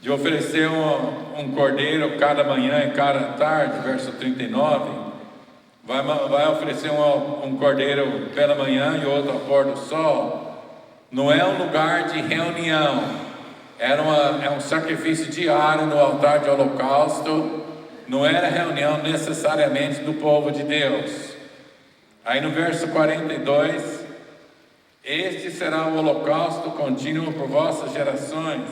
de oferecer um cordeiro cada manhã e cada tarde, verso 39, vai oferecer um cordeiro pela manhã e outro ao pôr do sol. Não é um lugar de reunião, é um sacrifício diário no altar de holocausto, não era reunião necessariamente do povo de Deus. Aí no verso 42, este será o holocausto contínuo por vossas gerações,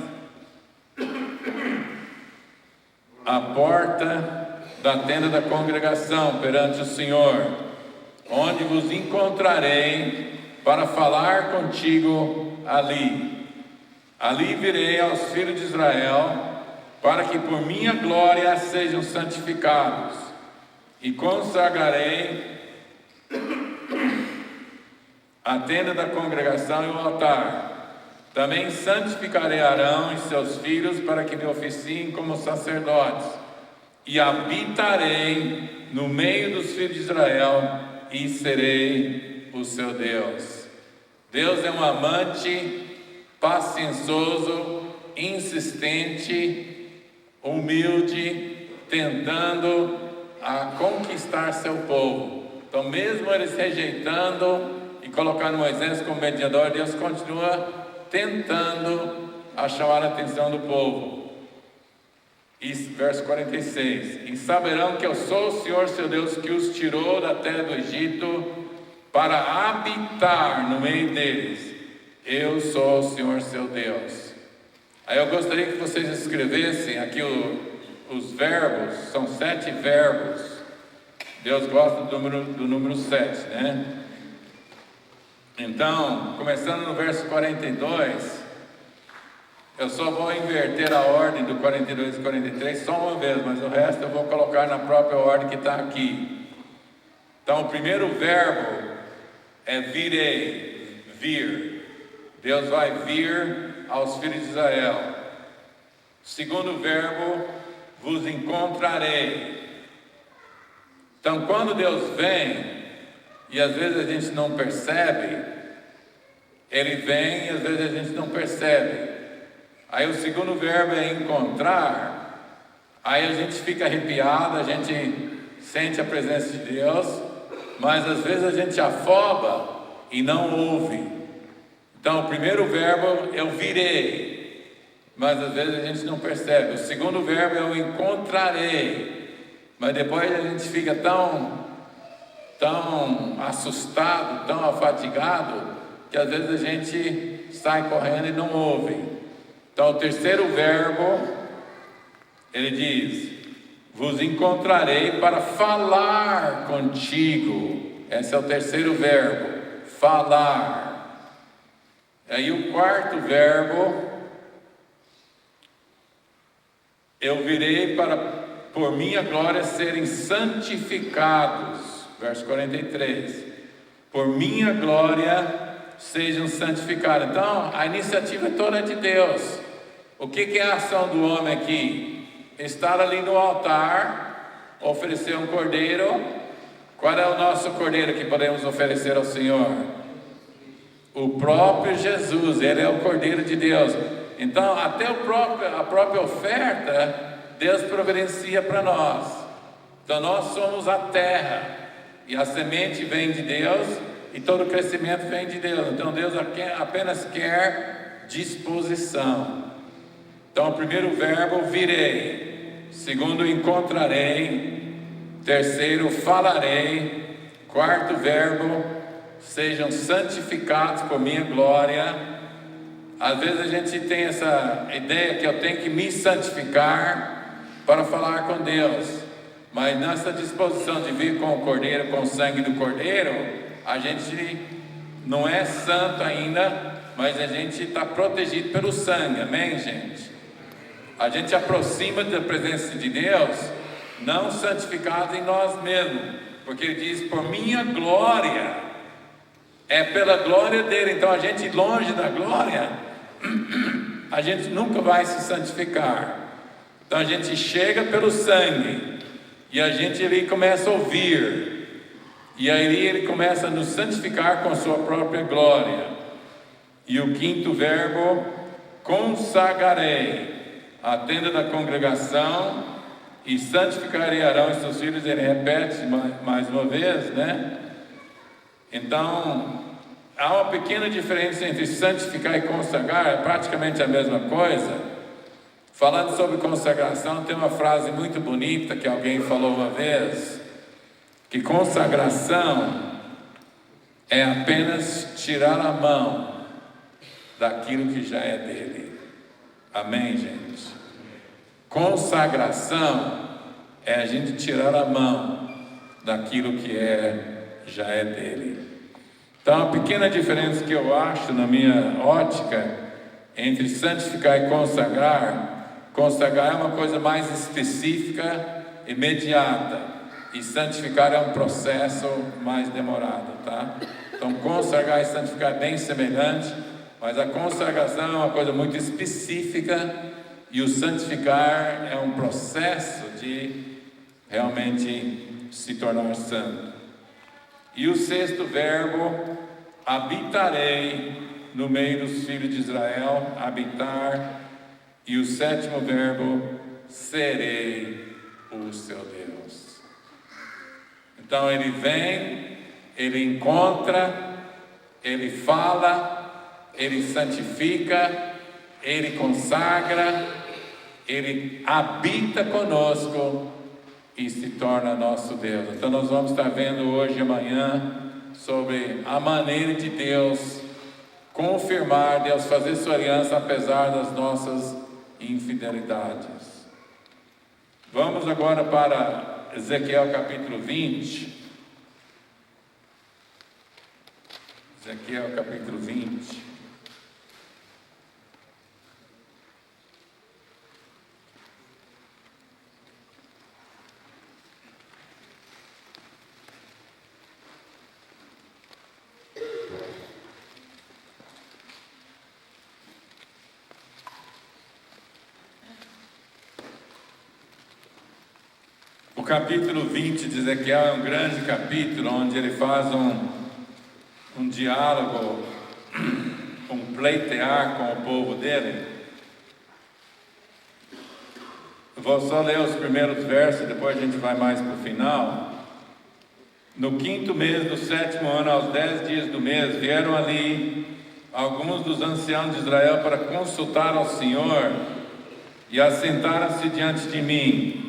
a porta da tenda da congregação perante o Senhor, onde vos encontrarei para falar contigo ali. Ali virei aos filhos de Israel, para que por minha glória sejam santificados, e consagrarei a tenda da congregação e o altar. Também santificarei Arão e seus filhos, para que me oficiem como sacerdotes, e habitarei no meio dos filhos de Israel, e serei o seu Deus. Deus é um amante paciencioso, insistente, humilde, tentando a conquistar seu povo. Então, mesmo eles rejeitando e colocando Moisés como mediador, Deus continua tentando a chamar a atenção do povo. E verso 46: e saberão que eu sou o Senhor seu Deus, que os tirou da terra do Egito para habitar no meio deles. Eu sou o Senhor seu Deus. Aí eu gostaria que vocês escrevessem aqui os verbos, são 7 verbos. Deus gosta do número 7, né? Então, começando no verso 42, eu só vou inverter a ordem do 42 e 43 só uma vez, mas o resto eu vou colocar na própria ordem que está aqui. Então, o primeiro verbo é virei, vir. Deus vai vir aos filhos de Israel. Segundo verbo, vos encontrarei. Então, quando Deus vem, e às vezes a gente não percebe, Ele vem e às vezes a gente não percebe. Aí o segundo verbo é encontrar. Aí a gente fica arrepiado, a gente sente a presença de Deus, mas às vezes a gente afoba e não ouve. Então, o primeiro verbo eu virei, mas às vezes a gente não percebe. O segundo verbo eu encontrarei, mas depois a gente fica tão assustado, tão afatigado, que às vezes a gente sai correndo e não ouve. Então, o terceiro verbo, ele diz: vos encontrarei para falar contigo. Esse é o terceiro verbo, falar. Aí o quarto verbo, eu virei para por minha glória serem santificados. Verso 43. Por minha glória sejam santificados. Então, a iniciativa toda é de Deus. O que é a ação do homem aqui? Estar ali no altar, oferecer um cordeiro. Qual é o nosso cordeiro que podemos oferecer ao Senhor? O próprio Jesus, Ele é o Cordeiro de Deus. Então, até a própria oferta, Deus providencia para nós. Então, nós somos a terra, e a semente vem de Deus, e todo o crescimento vem de Deus. Então, Deus apenas quer disposição. Então, o primeiro verbo, virei. Segundo, encontrarei. Terceiro, falarei. Quarto verbo, sejam santificados por minha glória. Às vezes a gente tem essa ideia que eu tenho que me santificar para falar com Deus, mas nessa disposição de vir com o cordeiro, com o sangue do cordeiro, a gente não é santo ainda, mas a gente está protegido pelo sangue, amém, gente? A gente aproxima da presença de Deus, não santificado em nós mesmos, porque Ele diz: por minha glória. É pela glória dele. Então, a gente longe da glória, a gente nunca vai se santificar. Então, a gente chega pelo sangue, e a gente ali começa a ouvir, e aí Ele começa a nos santificar com a sua própria glória. E o quinto verbo, consagrarei a tenda da congregação, e santificarei Arão e seus filhos. Ele repete mais uma vez, né? Então, há uma pequena diferença entre santificar e consagrar, é praticamente a mesma coisa. Falando sobre consagração, tem uma frase muito bonita que alguém falou uma vez, que consagração é apenas tirar a mão daquilo que já é dele. Amém, gente? Consagração é a gente tirar a mão daquilo que já é dele. Então, a pequena diferença que eu acho na minha ótica entre santificar e consagrar, consagrar é uma coisa mais específica, imediata, e santificar é um processo mais demorado, tá? Então, consagrar e santificar é bem semelhante, mas a consagração é uma coisa muito específica e o santificar é um processo de realmente se tornar santo. E o sexto verbo, habitarei no meio dos filhos de Israel, habitar. E o sétimo verbo, serei o seu Deus. Então ele vem, ele encontra, ele fala, ele santifica, ele consagra, ele habita conosco e se torna nosso Deus. Então nós vamos estar vendo hoje e amanhã sobre a maneira de Deus confirmar, Deus fazer sua aliança apesar das nossas infidelidades. Vamos agora para Ezequiel capítulo 20. Ezequiel capítulo 20. O capítulo 20 de Ezequiel é um grande capítulo onde ele faz um diálogo, um pleitear com o povo dele. Eu vou só ler os primeiros versos, depois a gente vai mais para o final. No 5º mês do 7º ano, aos 10 dias do mês, vieram ali alguns dos anciãos de Israel para consultar ao Senhor e assentaram-se diante de mim.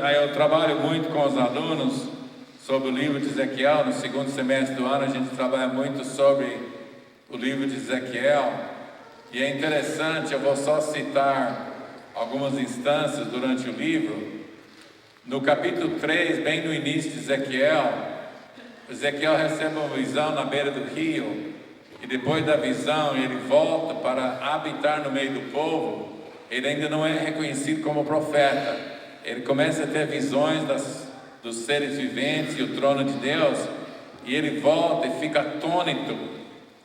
Aí eu trabalho muito com os alunos sobre o livro de Ezequiel. No segundo semestre do ano a gente trabalha muito sobre o livro de Ezequiel, e é interessante, eu vou só citar algumas instâncias durante o livro. No capítulo 3, bem no início de Ezequiel, Ezequiel recebe uma visão na beira do rio, e depois da visão ele volta para habitar no meio do povo. Ele ainda não é reconhecido como profeta. Ele começa a ter visões dos seres viventes e o trono de Deus, e ele volta e fica atônito,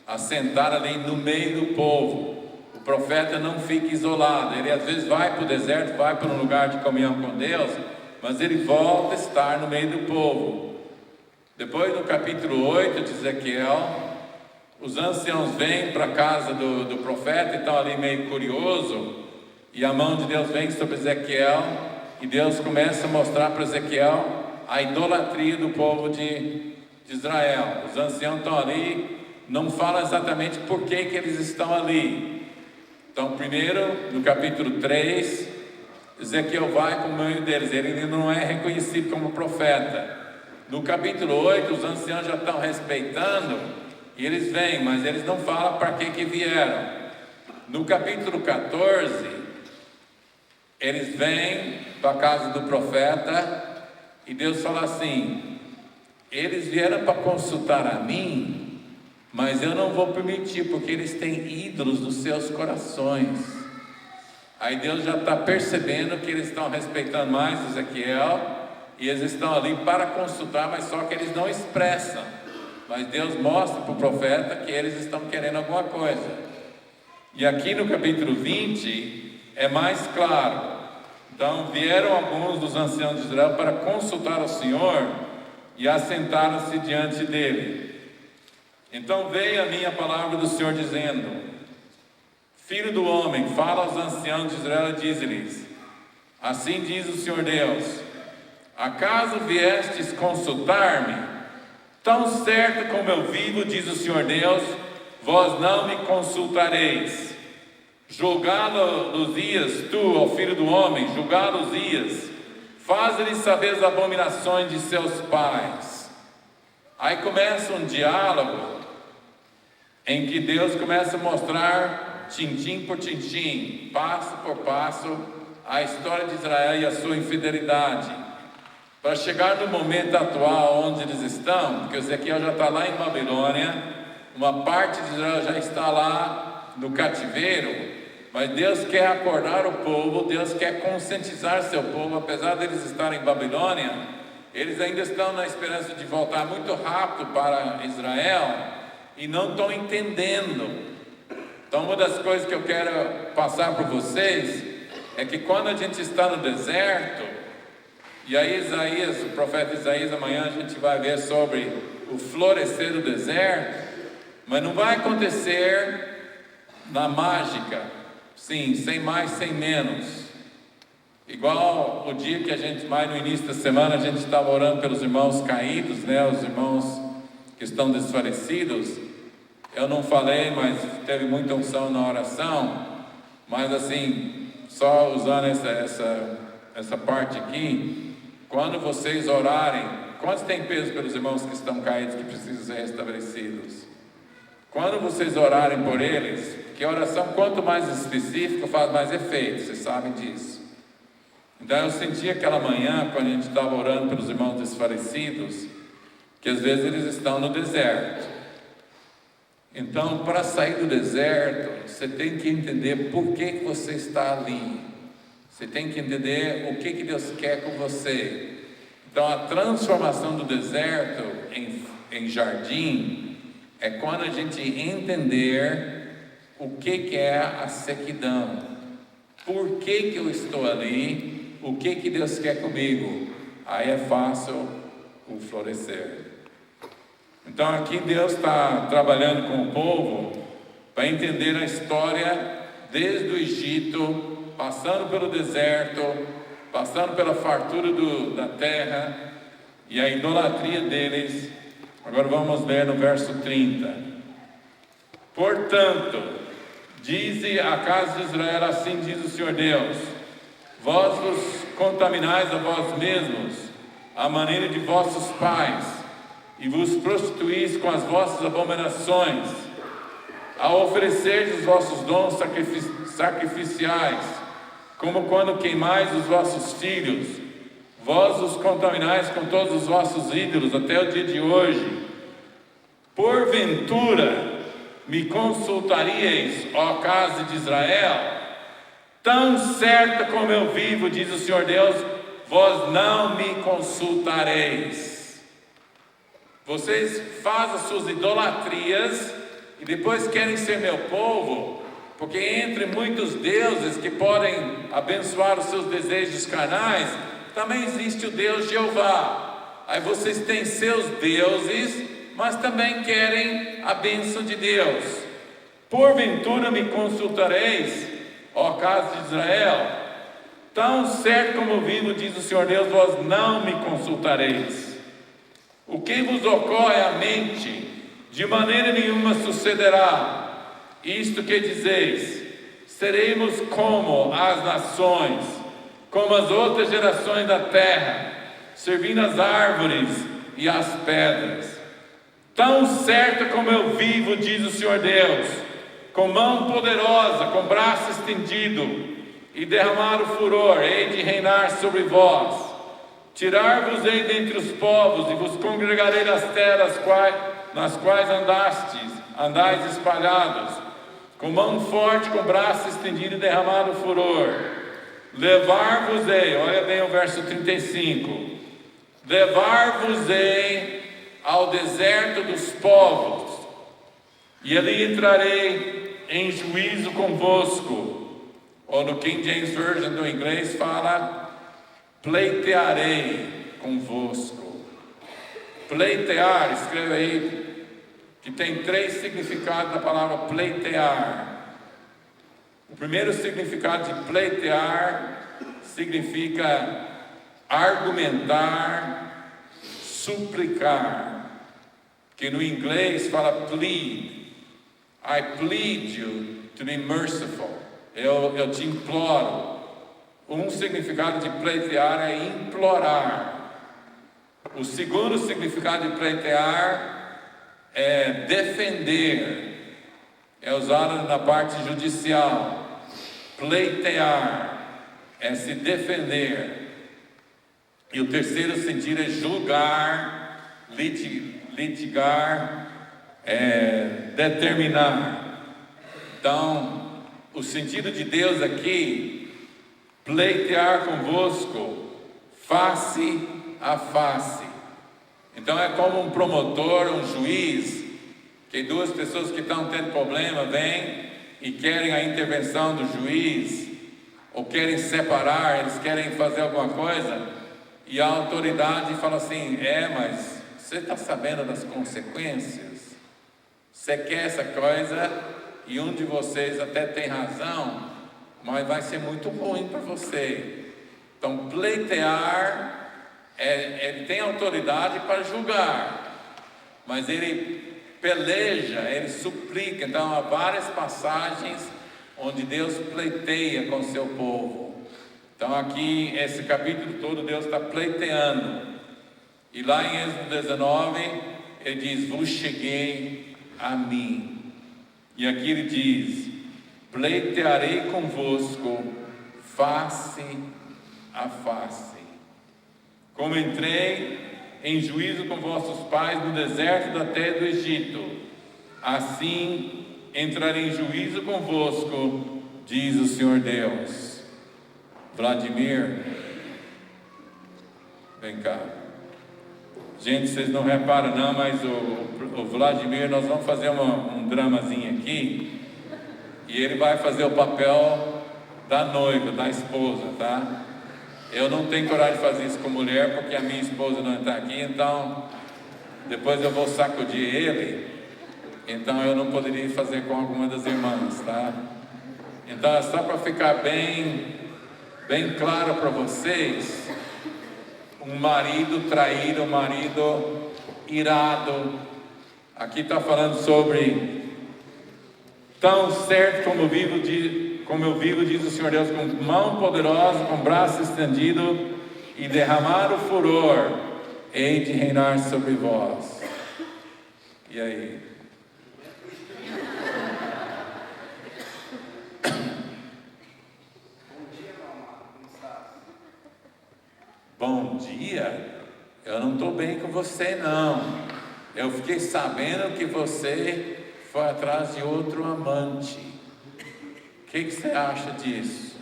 assentado ali no meio do povo. O profeta não fica isolado, ele às vezes vai para o deserto, vai para um lugar de comunhão com Deus, mas ele volta a estar no meio do povo. Depois no capítulo 8 de Ezequiel, os anciãos vêm para a casa do profeta e estão ali meio curioso, e a mão de Deus vem sobre Ezequiel, e Deus começa a mostrar para Ezequiel a idolatria do povo de Israel. Os anciãos estão ali, não fala exatamente por que eles estão ali. Então, primeiro, no capítulo 3, Ezequiel vai para o meio deles, ele ainda não é reconhecido como profeta. No capítulo 8, os anciãos já estão respeitando, e eles vêm, mas eles não falam para que vieram. No capítulo 14, eles vêm para a casa do profeta, e Deus fala assim: eles vieram para consultar a mim, mas eu não vou permitir, porque eles têm ídolos nos seus corações. Aí Deus já está percebendo que eles estão respeitando mais Ezequiel, e eles estão ali para consultar, mas só que eles não expressam. Mas Deus mostra para o profeta que eles estão querendo alguma coisa. E aqui no capítulo 20 é mais claro. Então vieram alguns dos anciãos de Israel para consultar o Senhor e assentaram-se diante dele. Então veio a minha palavra do Senhor dizendo: Filho do homem, fala aos anciãos de Israel e diz-lhes: assim diz o Senhor Deus: acaso viestes consultar-me? Tão certo como eu vivo, diz o Senhor Deus, vós não me consultareis. Julgá-los-ias tu, ó filho do homem, julgá-los-ias, faz-lhes saber as abominações de seus pais. Aí começa um diálogo em que Deus começa a mostrar, tintim por tintim, passo por passo, a história de Israel e a sua infidelidade, para chegar no momento atual onde eles estão, porque Ezequiel já está lá em Babilônia, uma parte de Israel já está lá no cativeiro, mas Deus quer acordar o povo, Deus quer conscientizar seu povo. Apesar deles estarem em Babilônia, eles ainda estão na esperança de voltar muito rápido para Israel e não estão entendendo. Então, uma das coisas que eu quero passar para vocês é que quando a gente está no deserto, e aí Isaías, o profeta Isaías, amanhã a gente vai ver sobre o florescer do deserto, mas não vai acontecer na mágica. Sim, sem mais, sem menos. Igual o dia que a gente, mais no início da semana, a gente estava orando pelos irmãos caídos, né? Os irmãos que estão desfalecidos. Eu não falei, mas teve muita unção na oração. Mas assim, só usando essa parte aqui, quando vocês orarem, quantos têm peso pelos irmãos que estão caídos, que precisam ser restabelecidos? Quando vocês orarem por eles, que a oração, quanto mais específica, faz mais efeito, vocês sabem disso. Então eu senti aquela manhã, quando a gente estava orando pelos irmãos desfalecidos, que às vezes eles estão no deserto. Então, para sair do deserto, você tem que entender por que você está ali. Você tem que entender o que Deus quer com você. Então, a transformação do deserto em jardim é quando a gente entender o que é a sequidão, por que eu estou ali, o que Deus quer comigo. Aí é fácil o florescer. Então aqui Deus está trabalhando com o povo para entender a história desde o Egito, passando pelo deserto, passando pela fartura da terra e a idolatria deles. Agora vamos ler no verso 30. Portanto, dize a casa de Israel, assim diz o Senhor Deus: vós vos contaminais a vós mesmos, à maneira de vossos pais, e vos prostituís com as vossas abominações, ao oferecer os vossos dons sacrificiais, como quando queimais os vossos filhos. Vós os contaminais com todos os vossos ídolos até o dia de hoje. Porventura me consultaríeis, ó casa de Israel? Tão certo como eu vivo, diz o Senhor Deus, vós não me consultareis. Vocês fazem as suas idolatrias e depois querem ser meu povo, porque entre muitos deuses que podem abençoar os seus desejos carnais, também existe o Deus Jeová. Aí vocês têm seus deuses, mas também querem a bênção de Deus. Porventura me consultareis, ó casa de Israel? Tão certo como vivo, diz o Senhor Deus, vós não me consultareis. O que vos ocorre à mente, de maneira nenhuma sucederá. Isto que dizeis: seremos como as nações, como as outras gerações da terra, servindo as árvores e as pedras. Tão certo como eu vivo, diz o Senhor Deus, com mão poderosa, com braço estendido, e derramar o furor, hei de reinar sobre vós. Tirar-vos-ei dentre os povos, e vos congregarei nas terras nas quais andais espalhados, com mão forte, com braço estendido e derramar o furor. Levar-vos-ei, olha bem o verso 35, levar-vos-ei ao deserto dos povos, e ali entrarei em juízo convosco. Ou no King James Version do inglês fala: pleitearei convosco. Pleitear, escreve aí, que tem 3 significados da palavra pleitear. O primeiro significado de pleitear significa argumentar, suplicar, que no inglês fala plead. I plead you to be merciful. Eu te imploro. Um significado de pleitear é implorar. O segundo significado de pleitear é defender. É usado na parte judicial. Pleitear é se defender. E o terceiro sentido é julgar, litigar, determinar. Então, o sentido de Deus aqui, pleitear convosco, face a face. Então é como um promotor, um juiz, que duas pessoas que estão tendo problema vêm e querem a intervenção do juiz, ou querem separar, eles querem fazer alguma coisa, e a autoridade fala assim: mas você está sabendo das consequências? Você quer essa coisa e um de vocês até tem razão, mas vai ser muito ruim para você. Então, pleitear, ele tem autoridade para julgar, mas ele peleja, ele suplica. Então, há várias passagens onde Deus pleiteia com o seu povo. Então, aqui, esse capítulo todo, Deus está pleiteando. E lá em Êxodo 19, ele diz: vos cheguei a mim. E aqui ele diz: pleitearei convosco face a face. Como entrei em juízo com vossos pais no deserto da terra do Egito, assim entrarei em juízo convosco, diz o Senhor Deus. Vladimir, vem cá. Gente, vocês não reparam não, mas o Vladimir, nós vamos fazer um dramazinho aqui, e ele vai fazer o papel da noiva, da esposa, tá? Eu não tenho coragem de fazer isso com mulher, porque a minha esposa não está aqui, então depois eu vou sacudir ele, então eu não poderia fazer com alguma das irmãs, tá? Então é só para ficar bem claro para vocês: um marido traído, um marido irado. Aqui está falando sobre: tão certo como eu vivo, diz o Senhor Deus, com mão poderosa, com braço estendido, e derramar o furor, hei de reinar sobre vós. E aí? Bom dia? Eu não estou bem com você não. Eu fiquei sabendo que você foi atrás de outro amante. O que você acha disso?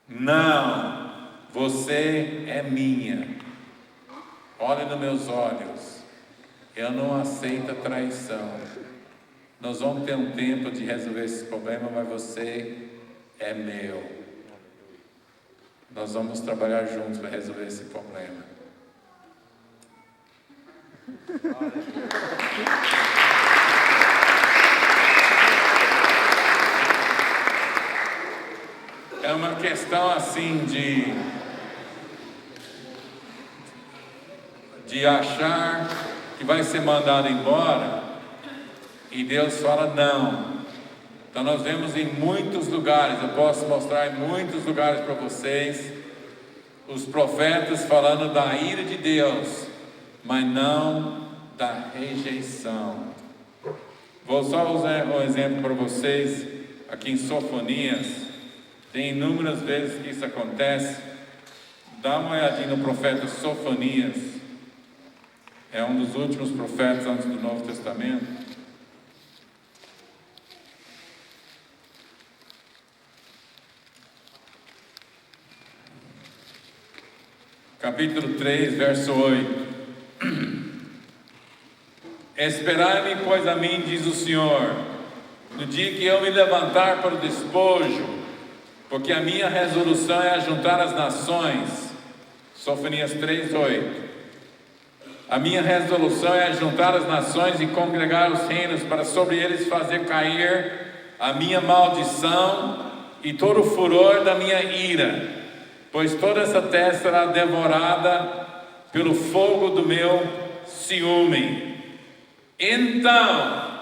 Não, você é minha. Olha nos meus olhos. Eu não aceito a traição. Nós vamos ter um tempo de resolver esse problema, mas você é meu. Nós vamos trabalhar juntos para resolver esse problema. É uma questão assim de achar que vai ser mandado embora, e Deus fala não. Então nós vemos em muitos lugares, eu posso mostrar em muitos lugares para vocês, os profetas falando da ira de Deus, mas não da rejeição. Vou só usar um exemplo para vocês, aqui em Sofonias, tem inúmeras vezes que isso acontece. Dá uma olhadinha no profeta Sofonias, é um dos últimos profetas antes do Novo Testamento. Capítulo 3, verso 8. Esperai-me, pois, a mim, diz o Senhor, no dia que eu me levantar para o despojo, porque a minha resolução é ajuntar as nações. Sofonias 3, 8. A minha resolução é ajuntar as nações e congregar os reinos, para sobre eles fazer cair a minha maldição e todo o furor da minha ira. Pois toda essa terra será devorada pelo fogo do meu ciúme. Então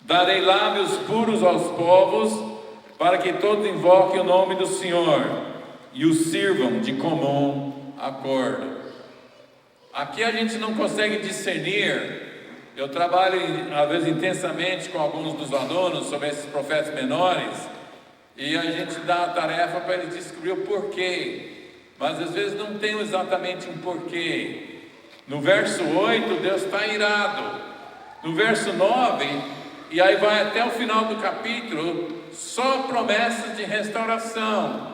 darei lábios puros aos povos, para que todos invoquem o nome do Senhor e o sirvam de comum acordo. Aqui a gente não consegue discernir. Eu trabalho às vezes intensamente com alguns dos alunos sobre esses profetas menores, e a gente dá a tarefa para eles descobrir o porquê, mas às vezes não tem exatamente um porquê. No verso 8 Deus está irado, no verso 9, e aí vai até o final do capítulo, só promessas de restauração.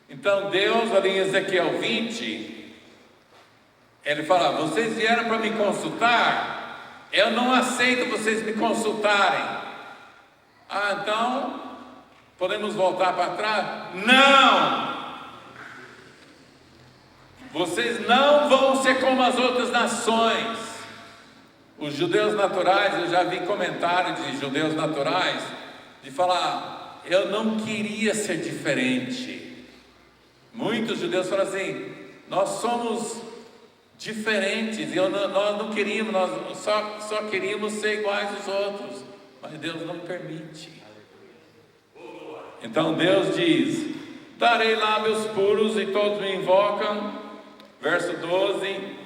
Então Deus, ali em Ezequiel 20, Ele fala: vocês vieram para me consultar, eu não aceito vocês me consultarem. Então podemos voltar para trás? Não! Vocês não vão ser como as outras nações. Os judeus naturais, eu já vi comentários de judeus naturais de falar: eu não queria ser diferente. Muitos judeus falam assim: nós somos diferentes, nós não queríamos, nós só queríamos ser iguais aos outros, mas Deus não permite. Então Deus diz: darei lábios puros e todos me invocam. Verso 12: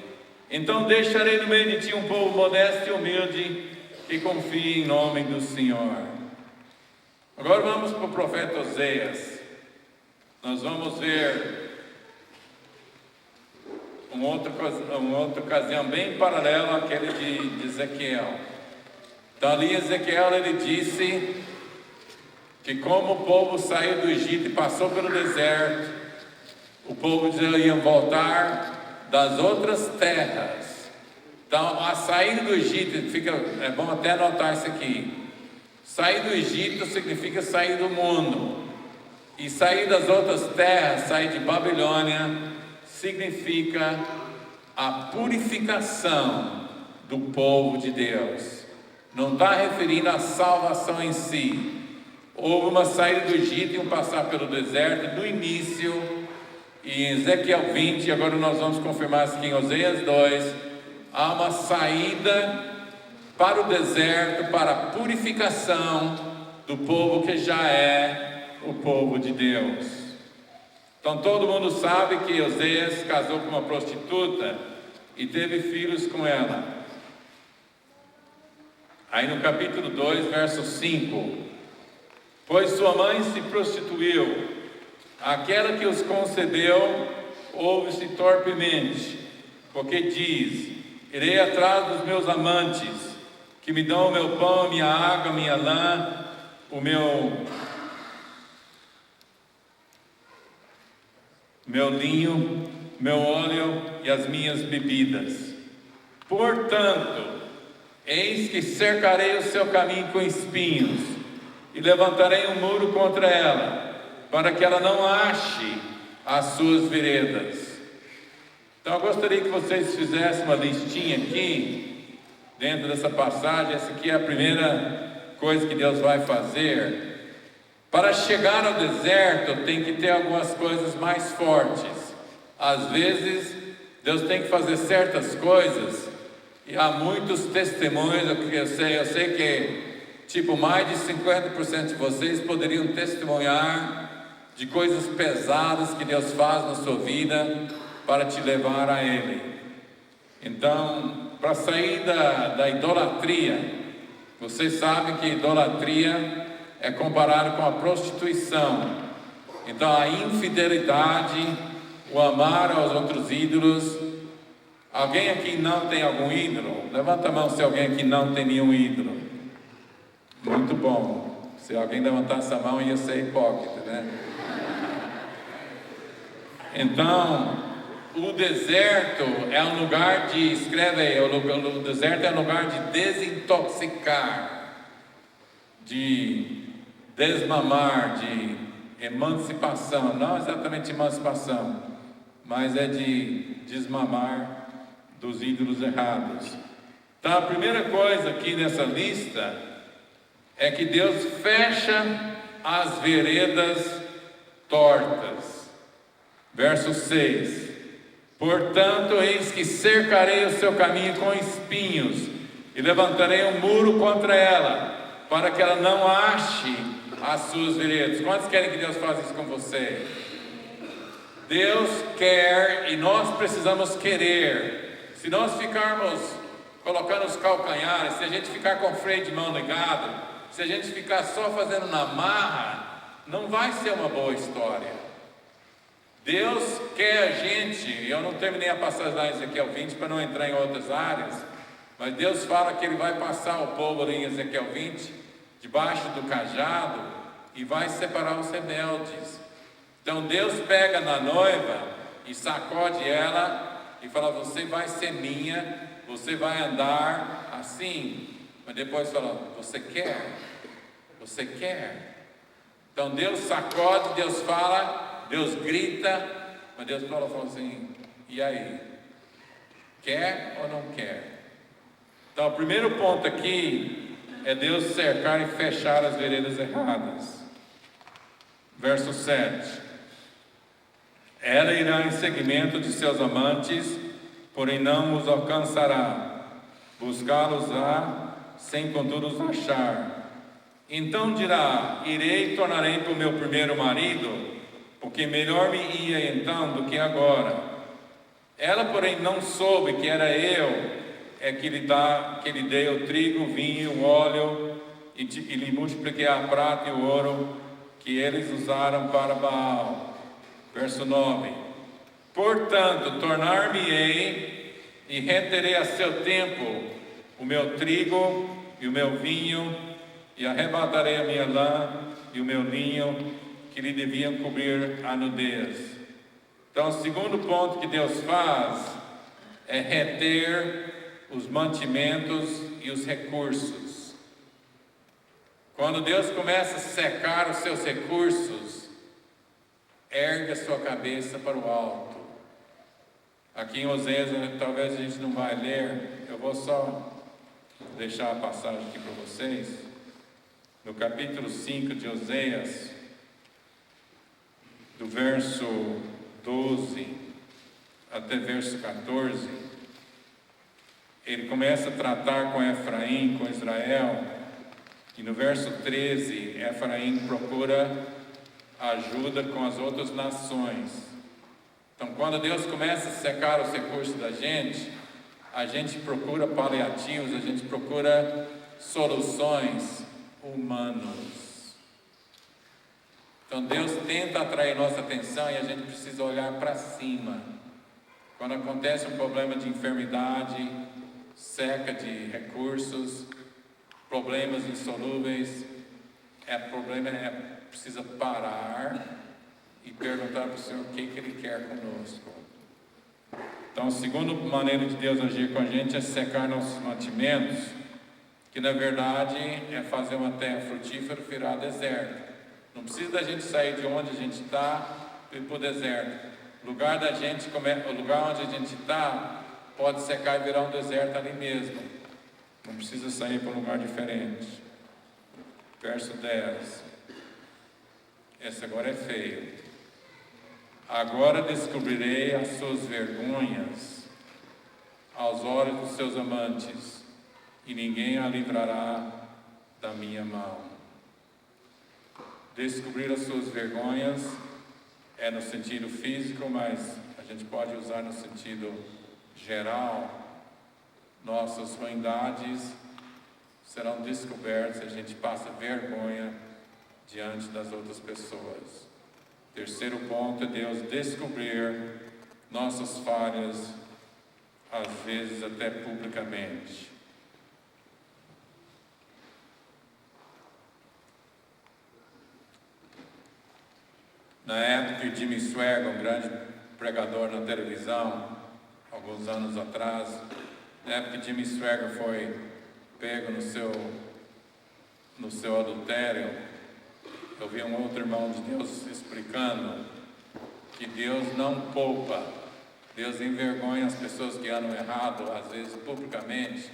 então deixarei no meio de ti um povo modesto e humilde, que confie em nome do Senhor. Agora vamos para o profeta Oséias. Nós vamos ver uma outra ocasião bem paralela àquele de Ezequiel. Então ali Ezequiel, ele disse que como o povo saiu do Egito e passou pelo deserto, o povo ia voltar das outras terras. Então a saída do Egito, é bom até anotar isso aqui: sair do Egito significa sair do mundo, e sair das outras terras, sair de Babilônia, significa a purificação do povo de Deus. Não está referindo à salvação em si. Houve uma saída do Egito e um passar pelo deserto no início, e em Ezequiel 20, agora nós vamos confirmar isso aqui em Oséias 2, há uma saída para o deserto, para a purificação do povo que já é o povo de Deus. Então todo mundo sabe que Oséias casou com uma prostituta e teve filhos com ela. Aí no capítulo 2, verso 5: pois sua mãe se prostituiu, aquela que os concebeu ouve-se torpemente, porque diz: irei atrás dos meus amantes, que me dão o meu pão, a minha água, a minha lã, o meu linho, meu óleo e as minhas bebidas. Portanto, eis que cercarei o seu caminho com espinhos, e levantarei um muro contra ela, para que ela não ache as suas veredas. Então eu gostaria que vocês fizessem uma listinha aqui, dentro dessa passagem. Essa aqui é a primeira coisa que Deus vai fazer. Para chegar ao deserto tem que ter algumas coisas mais fortes. Às vezes Deus tem que fazer certas coisas, e há muitos testemunhos. Eu sei que mais de 50% de vocês poderiam testemunhar de coisas pesadas que Deus faz na sua vida para te levar a Ele. Então, para sair da idolatria, vocês sabem que idolatria é comparado com a prostituição. Então a infidelidade, o amar aos outros ídolos. Alguém aqui não tem algum ídolo? Levanta a mão se alguém aqui não tem nenhum ídolo. Muito bom. Se alguém levantasse a mão ia ser hipócrita, né? Então o deserto é um lugar de, escreve aí, o deserto é um lugar de desintoxicar, de desmamar, de emancipação. Não exatamente emancipação, mas é de desmamar dos ídolos errados. Então a primeira coisa aqui nessa lista é que Deus fecha as veredas tortas. Verso 6: portanto, eis que cercarei o seu caminho com espinhos, e levantarei um muro contra ela, para que ela não ache as suas veredas. Quantos querem que Deus faça isso com você? Deus quer e nós precisamos querer. Se nós ficarmos colocando os calcanhares, se a gente ficar com o freio de mão ligado, se a gente ficar só fazendo na marra, não vai ser uma boa história. Deus quer a gente, eu não terminei a passagem lá em Ezequiel 20 para não entrar em outras áreas, mas Deus fala que Ele vai passar o povo ali em Ezequiel 20, debaixo do cajado, e vai separar os rebeldes. Então Deus pega na noiva e sacode ela e fala: você vai ser minha, você vai andar assim. Mas depois fala: você quer? Você quer? Então Deus sacode, Deus fala, Deus grita, mas Deus fala assim: e aí? Quer ou não quer? Então o primeiro ponto aqui é Deus cercar e fechar as veredas erradas. Verso 7. Ela irá em seguimento de seus amantes, porém não os alcançará. Buscá-los-á, sem contudo os achar. Então dirá: irei e tornarei para o meu primeiro marido, porque melhor me ia então do que agora. Ela, porém, não soube que era eu, que lhe dei o trigo, o vinho, o óleo, e lhe multipliquei a prata e o ouro, que eles usaram para Baal. Verso 9. Portanto, tornar-me-ei e reterei a seu tempo o meu trigo e o meu vinho, e arrebatarei a minha lã e o meu linho, que lhe deviam cobrir a nudez. Então, o segundo ponto que Deus faz é reter os mantimentos e os recursos. Quando Deus começa a secar os seus recursos, ergue a sua cabeça para o alto. Aqui em Oséias, talvez a gente não vai ler, eu vou só deixar a passagem aqui para vocês. No capítulo 5 de Oséias, do verso 12 até verso 14, ele começa a tratar com Efraim, com Israel, e no verso 13, Efraim procura ajuda com as outras nações. Então, quando Deus começa a secar os recursos da gente, a gente procura paliativos, a gente procura soluções humanas. Então, Deus tenta atrair nossa atenção e a gente precisa olhar para cima. Quando acontece um problema de enfermidade, seca de recursos, problemas insolúveis, precisa parar e perguntar para o Senhor o que Ele quer conosco. Então, a segunda maneira de Deus agir com a gente é secar nossos mantimentos, que na verdade é fazer uma terra frutífera virar deserto. Não precisa da gente sair de onde a gente está e ir para o deserto. O lugar onde a gente está pode secar e virar um deserto ali mesmo. Não precisa sair para um lugar diferente. Verso 10. Esse agora é feio. Agora descobrirei as suas vergonhas aos olhos dos seus amantes, e ninguém a livrará da minha mão. Descobrir as suas vergonhas é no sentido físico, mas a gente pode usar no sentido geral. Nossas ruindades serão descobertas e a gente passa vergonha diante das outras pessoas. Terceiro ponto é Deus descobrir nossas falhas, às vezes até publicamente. Na época que Jimmy Swaggart, um grande pregador na televisão, alguns anos atrás, na época que Jimmy Swaggart foi pego no seu adultério, eu vi um outro irmão de Deus explicando que Deus não poupa, Deus envergonha as pessoas que andam errado, às vezes publicamente,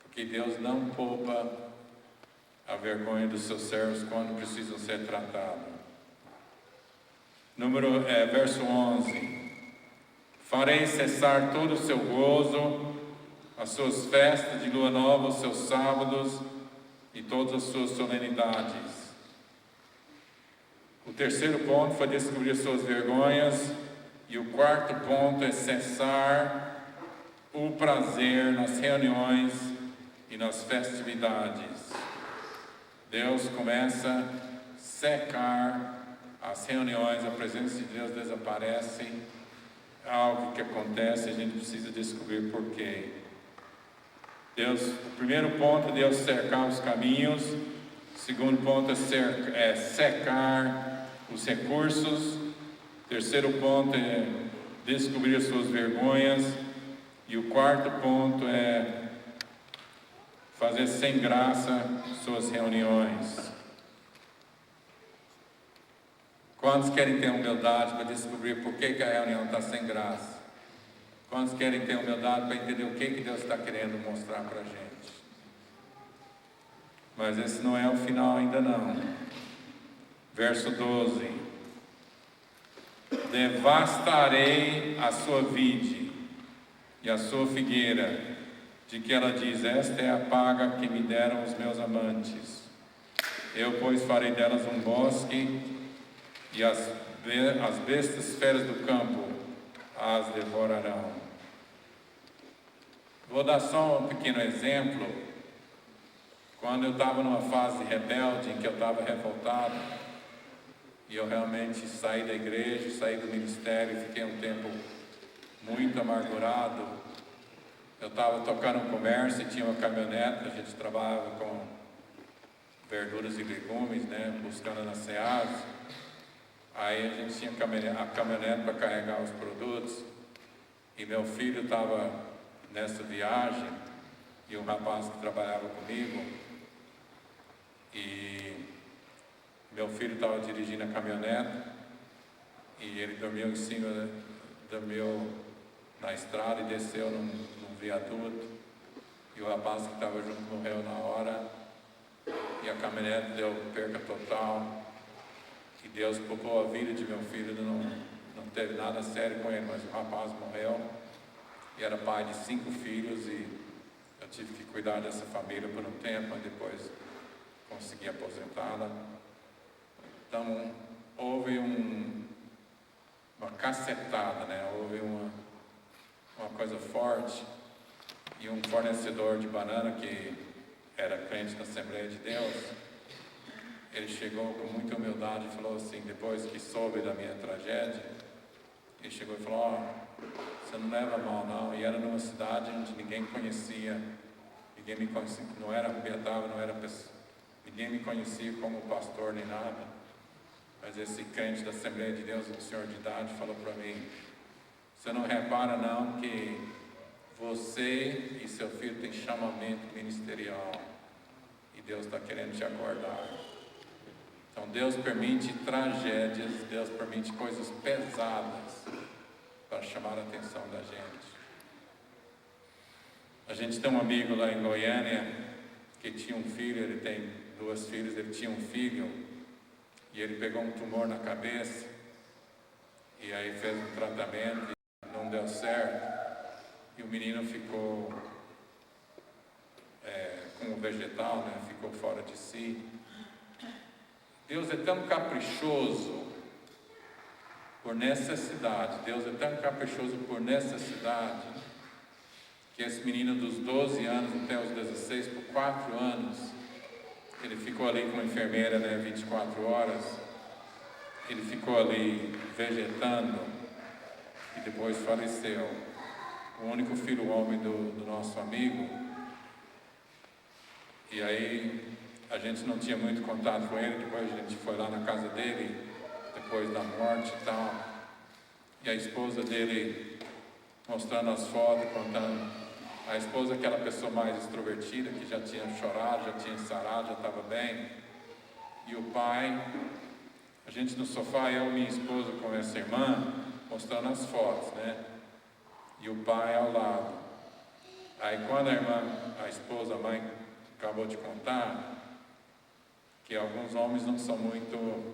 porque Deus não poupa a vergonha dos seus servos quando precisam ser tratados. Verso 11. Farei cessar todo o seu gozo, as suas festas de lua nova, os seus sábados e todas as suas solenidades. O terceiro ponto foi descobrir as suas vergonhas. E o quarto ponto é cessar o prazer nas reuniões e nas festividades. Deus começa a secar as reuniões, a presença de Deus desaparece, é algo que acontece, a gente precisa descobrir por quê. O primeiro ponto é Deus cercar os caminhos, o segundo ponto é secar os recursos, o terceiro ponto é descobrir as suas vergonhas, e o quarto ponto é fazer sem graça suas reuniões. Quantos querem ter humildade para descobrir por que a reunião está sem graça? Quantos querem ter humildade para entender o que Deus está querendo mostrar para a gente? Mas esse não é o final ainda não. Verso 12. Devastarei a sua vide e a sua figueira, de que ela diz: esta é a paga que me deram os meus amantes. Eu, pois, farei delas um bosque, e as bestas feras do campo as devorarão. Vou dar só um pequeno exemplo. Quando eu estava numa fase rebelde, em que eu estava revoltado, e eu realmente saí da igreja, saí do ministério, e fiquei um tempo muito amargurado. Eu estava tocando um comércio e tinha uma caminhonete, a gente trabalhava com verduras e legumes, né, buscando na Ceasa. Aí a gente tinha a caminhonete para carregar os produtos, e meu filho estava nessa viagem, e um rapaz que trabalhava comigo, e meu filho estava dirigindo a caminhonete, e ele dormiu em cima, dormiu na estrada e desceu num viaduto, e o rapaz que estava junto morreu na hora, e a caminhonete deu perca total, e Deus poupou a vida de meu filho. Não teve nada sério com ele, mas o rapaz morreu, e era pai de 5 filhos, e eu tive que cuidar dessa família por um tempo, mas depois consegui aposentá-la. Então, houve uma cacetada, né? Houve uma coisa forte, e um fornecedor de banana que era crente na Assembleia de Deus, ele chegou com muita humildade e falou assim, depois que soube da minha tragédia, ele chegou e falou: você não leva mal não. E era numa cidade onde ninguém conhecia, ninguém me conhecia, não era Piatava, ninguém me conhecia como pastor nem nada. Mas esse crente da Assembleia de Deus, um senhor de idade, falou para mim: você não repara não que você e seu filho têm chamamento ministerial, e Deus está querendo te acordar. Então Deus permite tragédias, Deus permite coisas pesadas para chamar a atenção da gente. A gente tem um amigo lá em Goiânia que tinha um filho, ele tem 2 filhos, ele tinha um filho, e ele pegou um tumor na cabeça, e aí fez um tratamento e não deu certo, e o menino ficou com o vegetal, né? Ficou fora de si. Deus é tão caprichoso por necessidade, Deus é tão caprichoso por necessidade, que esse menino dos 12 anos até os 16, por 4 anos, ele ficou ali com uma enfermeira, né, 24 horas, ele ficou ali vegetando, e depois faleceu. O único filho homem do nosso amigo. E aí a gente não tinha muito contato com ele, depois a gente foi lá na casa dele, depois da morte e tal, e a esposa dele mostrando as fotos, contando. A esposa, aquela pessoa mais extrovertida, que já tinha chorado, já tinha sarado, já estava bem, e o pai, a gente no sofá, eu e minha esposa com essa irmã, mostrando as fotos, né, e o pai ao lado. Aí quando a esposa, a mãe, acabou de contar que alguns homens não são muito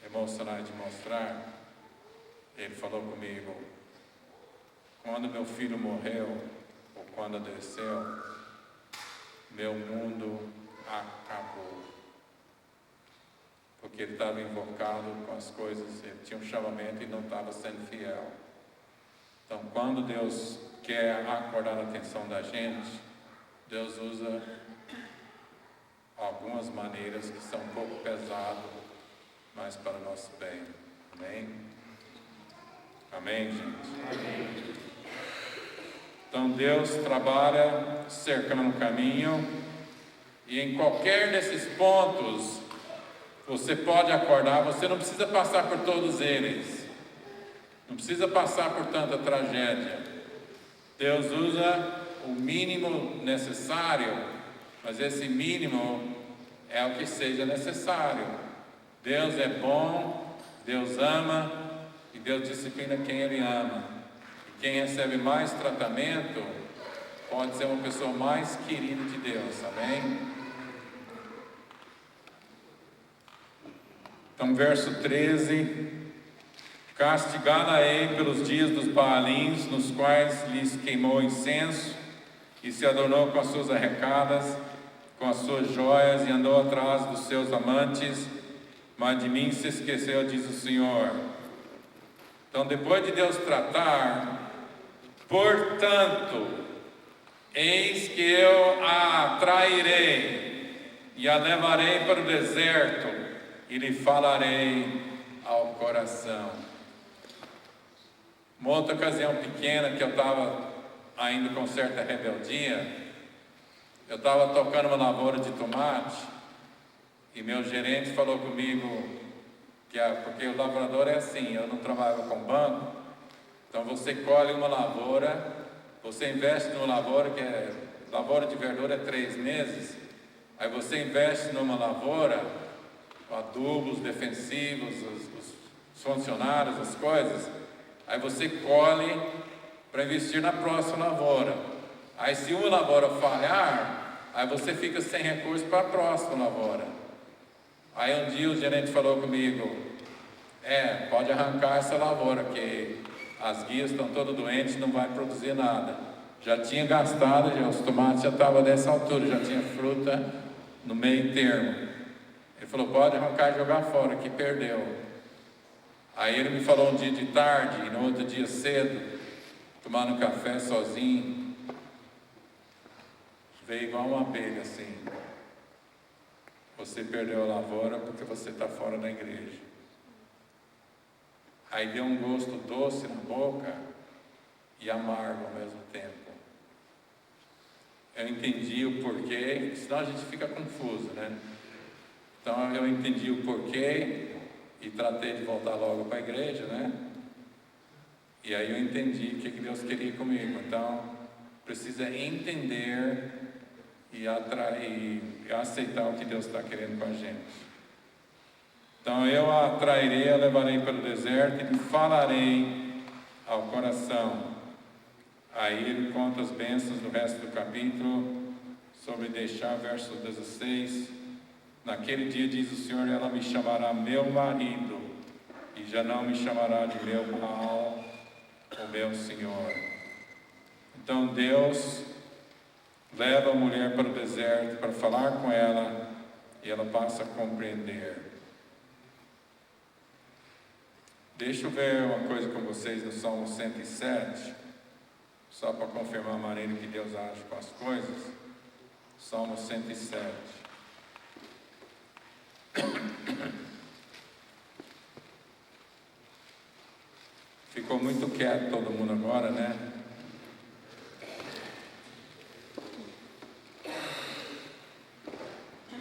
emocionais de mostrar, ele falou comigo: quando meu filho morreu, ou quando desceu, meu mundo acabou. Porque ele estava invocado com as coisas, ele tinha um chamamento e não estava sendo fiel. Então, quando Deus quer acordar a atenção da gente, Deus usa algumas maneiras que são um pouco pesadas, mas para o nosso bem. Amém? Amém, gente? Amém. Então, Deus trabalha cercando o caminho, e em qualquer desses pontos, você pode acordar, você não precisa passar por todos eles. Não precisa passar por tanta tragédia. Deus usa o mínimo necessário, mas esse mínimo é o que seja necessário. Deus é bom, Deus ama e Deus disciplina quem Ele ama. E quem recebe mais tratamento pode ser uma pessoa mais querida de Deus, amém? Então, verso 13: castigá-la-ei pelos dias dos Baalins, nos quais lhes queimou incenso, e se adornou com as suas arrecadas, com as suas joias, e andou atrás dos seus amantes, mas de mim se esqueceu, diz o Senhor. Então, depois de Deus tratar, portanto, eis que eu a trairei, e a levarei para o deserto, e lhe falarei ao coração. Uma outra ocasião pequena que eu estava ainda com certa rebeldia, eu estava tocando uma lavoura de tomate e meu gerente falou comigo que porque o lavrador é assim, eu não trabalho com banco, então você colhe uma lavoura, você investe numa lavoura que é lavoura de verdura é 3 meses, aí você investe numa lavoura, adubos defensivos, os funcionários, as coisas, aí você colhe para investir na próxima lavoura. Aí se uma lavoura falhar, aí você fica sem recurso para a próxima lavoura. Aí um dia o gerente falou comigo, pode arrancar essa lavoura, que as guias estão todas doentes, não vai produzir nada. Já tinha gastado, os tomates já estavam dessa altura, já tinha fruta no meio termo. Ele falou, pode arrancar e jogar fora, que perdeu. Aí ele me falou um dia de tarde, e no outro dia cedo, tomando café sozinho, veio igual uma abelha assim. Você perdeu a lavoura porque você está fora da igreja. Aí deu um gosto doce na boca e amargo ao mesmo tempo. Eu entendi o porquê, senão a gente fica confuso, né? Então eu entendi o porquê e tratei de voltar logo para a igreja, né? E aí eu entendi o que Deus queria comigo. Então, precisa entender e atrair, e aceitar o que Deus está querendo com a gente. Então eu a atrairei, a levarei pelo deserto e lhe falarei ao coração. Aí ele conta as bênçãos do resto do capítulo, sobre deixar, verso 16. Naquele dia, diz o Senhor, ela me chamará meu marido, e já não me chamará de meu Baal, ou meu Senhor. Então Deus leva a mulher para o deserto para falar com ela, e ela passa a compreender. Deixa eu ver uma coisa com vocês no Salmo 107, só para confirmar a maneira que Deus age com as coisas. Salmo 107. Ficou muito quieto todo mundo agora, né?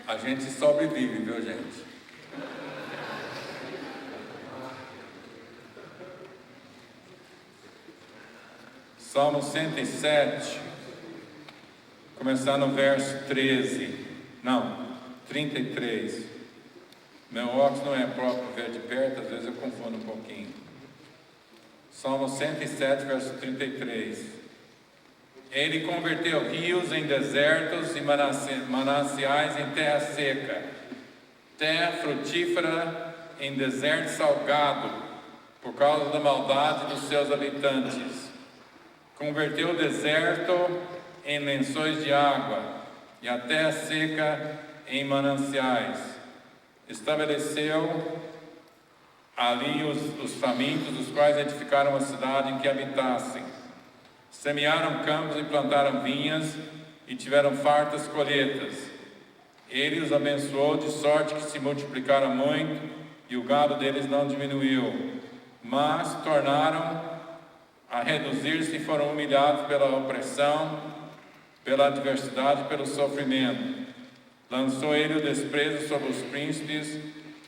A gente sobrevive, viu, gente? Salmo 107, começar no verso 33. Meu óculos não é próprio ver de perto, às vezes eu confundo um pouquinho. Salmo 107, verso 33. Ele converteu rios em desertos e mananciais em terra seca, terra frutífera em deserto salgado, por causa da maldade dos seus habitantes. Converteu o deserto em lençóis de água e a terra seca em mananciais. Estabeleceu ali os famintos, os quais edificaram a cidade em que habitassem. Semearam campos e plantaram vinhas e tiveram fartas colheitas. Ele os abençoou de sorte que se multiplicaram muito e o gado deles não diminuiu. Mas tornaram a reduzir-se e foram humilhados pela opressão, pela adversidade, pelo sofrimento. Lançou ele o desprezo sobre os príncipes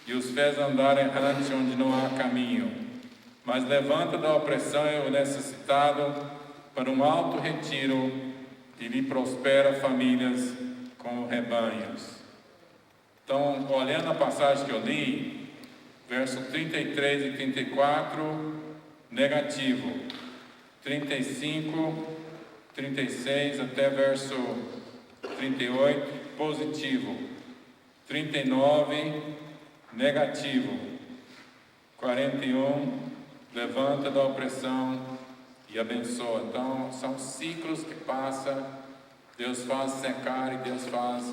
e os fez andar errante onde não há caminho. Mas levanta da opressão o necessitado para um alto retiro e lhe prospera famílias com rebanhos. Então, olhando a passagem que eu li, verso 33 e 34, negativo. 35, 36 até verso 38, positivo. 39, negativo. 41, levanta da opressão e abençoa. Então, são ciclos que passam. Deus faz secar e Deus faz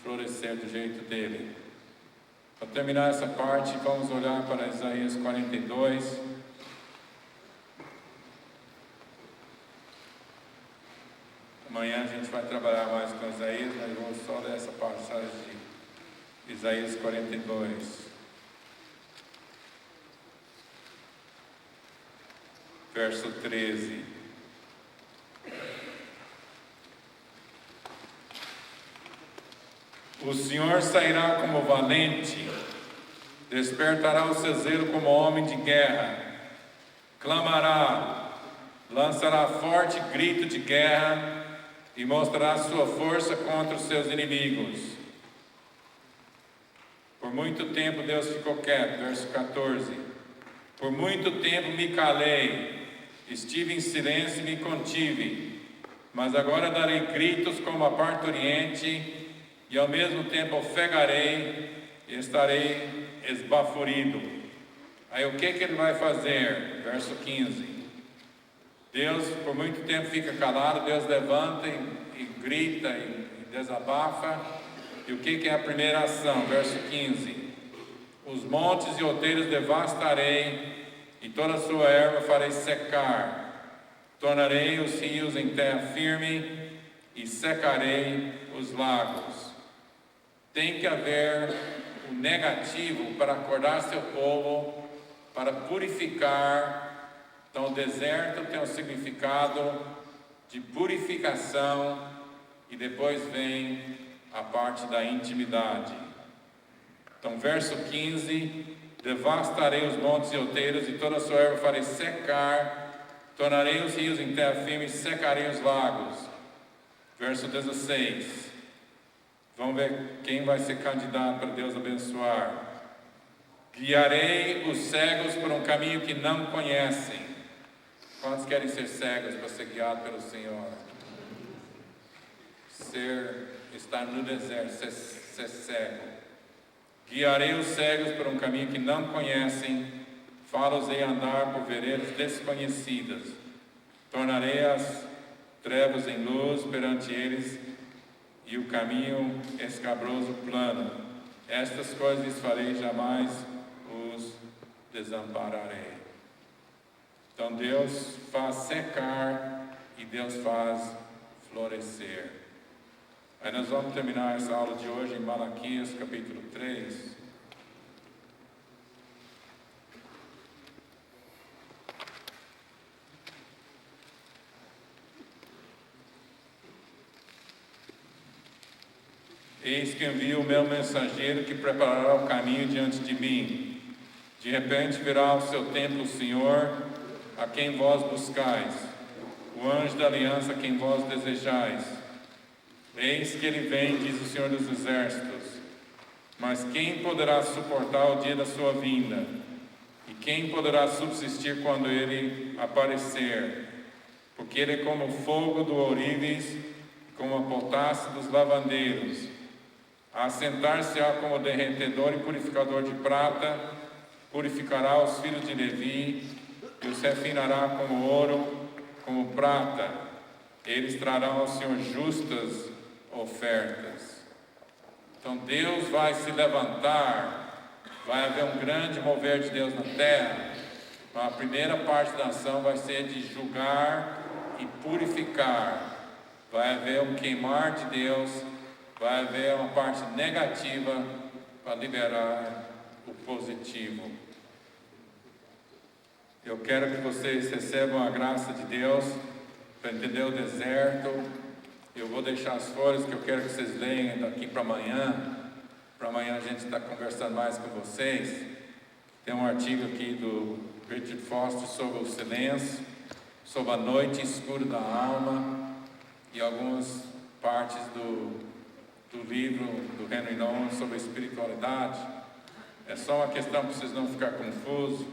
florescer do jeito dele. Para terminar essa parte, vamos olhar para Isaías 42. Amanhã a gente vai trabalhar mais com Isaías, mas vou só ler essa passagem de Isaías 42. Verso 13. O Senhor sairá como valente, despertará o seu zelo como homem de guerra, clamará, lançará forte grito de guerra e mostrará sua força contra os seus inimigos. Por muito tempo Deus ficou quieto, verso 14. Por muito tempo me calei, estive em silêncio e me contive, mas agora darei gritos como a parturiente e ao mesmo tempo ofegarei e estarei esbaforido. Aí o que ele vai fazer? Verso 15. Deus por muito tempo fica calado, Deus levanta e grita e desabafa. E o que é a primeira ação? Verso 15. Os montes e outeiros devastarei e toda a sua erva farei secar. Tornarei os rios em terra firme e secarei os lagos. Tem que haver um negativo para acordar seu povo, para purificar. Então o deserto tem um significado de purificação e depois vem a parte da intimidade. Então verso 15, devastarei os montes e outeiros e toda a sua erva farei secar, tornarei os rios em terra firme e secarei os lagos. Verso 16, vamos ver quem vai ser candidato para Deus abençoar. Guiarei os cegos por um caminho que não conhecem. Quantos querem ser cegos para ser guiados pelo Senhor? Estar no deserto, ser cego. Guiarei os cegos por um caminho que não conhecem, fá-los-ei andar por veredas desconhecidas. Tornarei as trevas em luz perante eles e o caminho escabroso plano. Estas coisas lhes farei, jamais os desampararei. Então Deus faz secar e Deus faz florescer. Aí nós vamos terminar essa aula de hoje em Malaquias capítulo 3. Eis que envio o meu mensageiro que preparará o caminho diante de mim. De repente virá ao seu templo o Senhor, a quem vós buscais, o anjo da aliança a quem vós desejais. Eis que ele vem, diz o Senhor dos Exércitos. Mas quem poderá suportar o dia da sua vinda? E quem poderá subsistir quando ele aparecer? Porque ele é como o fogo do ourives, como a potássio dos lavandeiros. Assentar-se-á como derretedor e purificador de prata, purificará os filhos de Levi, e os refinará como ouro, como prata, eles trarão ao Senhor justas ofertas. Então Deus vai se levantar, vai haver um grande mover de Deus na terra. A primeira parte da ação vai ser de julgar e purificar. Vai haver um queimar de Deus, vai haver uma parte negativa para liberar o positivo. Eu quero que vocês recebam a graça de Deus para entender o deserto. Eu vou deixar as folhas que eu quero que vocês leiam daqui para amanhã. Para amanhã a gente está conversando mais com vocês. Tem um artigo aqui do Richard Foster sobre o silêncio, sobre a noite escura da alma e algumas partes do livro do Henry Nouwen sobre a espiritualidade. É só uma questão para vocês não ficarem confusos.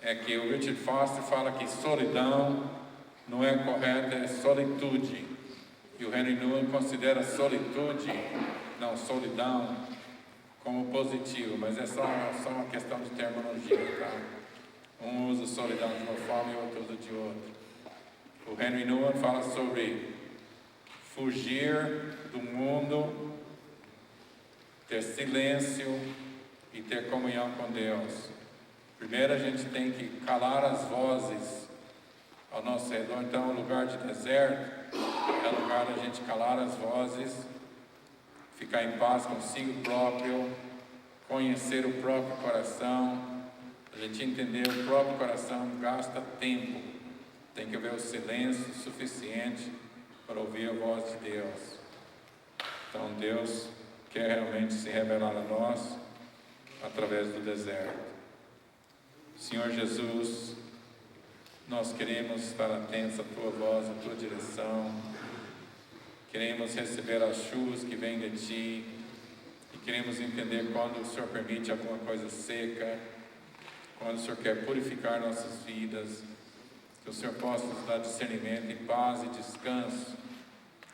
É que o Richard Foster fala que solidão não é correta, é solitude. E o Henry Nouwen considera solitude, não solidão, como positivo, mas é só uma questão de terminologia, tá? Um usa solidão de uma forma e o outro usa de outra. O Henry Nouwen fala sobre fugir do mundo, ter silêncio e ter comunhão com Deus. Primeiro a gente tem que calar as vozes ao nosso redor. Então, o lugar de deserto é o lugar da gente calar as vozes, ficar em paz consigo próprio, conhecer o próprio coração. A gente entender o próprio coração gasta tempo. Tem que haver o silêncio suficiente para ouvir a voz de Deus. Então Deus quer realmente se revelar a nós através do deserto. Senhor Jesus, nós queremos estar atentos à Tua voz, à Tua direção. Queremos receber as chuvas que vêm de Ti. E queremos entender quando o Senhor permite alguma coisa seca, quando o Senhor quer purificar nossas vidas. Que o Senhor possa nos dar discernimento e paz e descanso,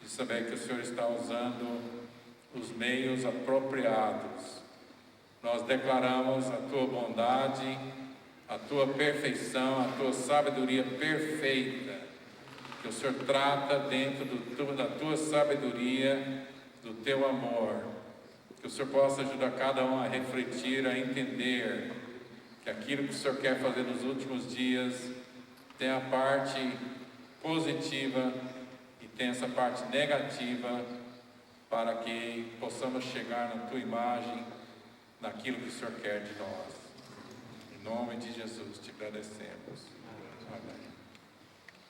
de saber que o Senhor está usando os meios apropriados. Nós declaramos a Tua bondade, a Tua perfeição, a Tua sabedoria perfeita, que o Senhor trata dentro da Tua sabedoria, do Teu amor. Que o Senhor possa ajudar cada um a refletir, a entender que aquilo que o Senhor quer fazer nos últimos dias tem a parte positiva e tem essa parte negativa, para que possamos chegar na Tua imagem, naquilo que o Senhor quer de nós. Em nome de Jesus te agradecemos. Amém.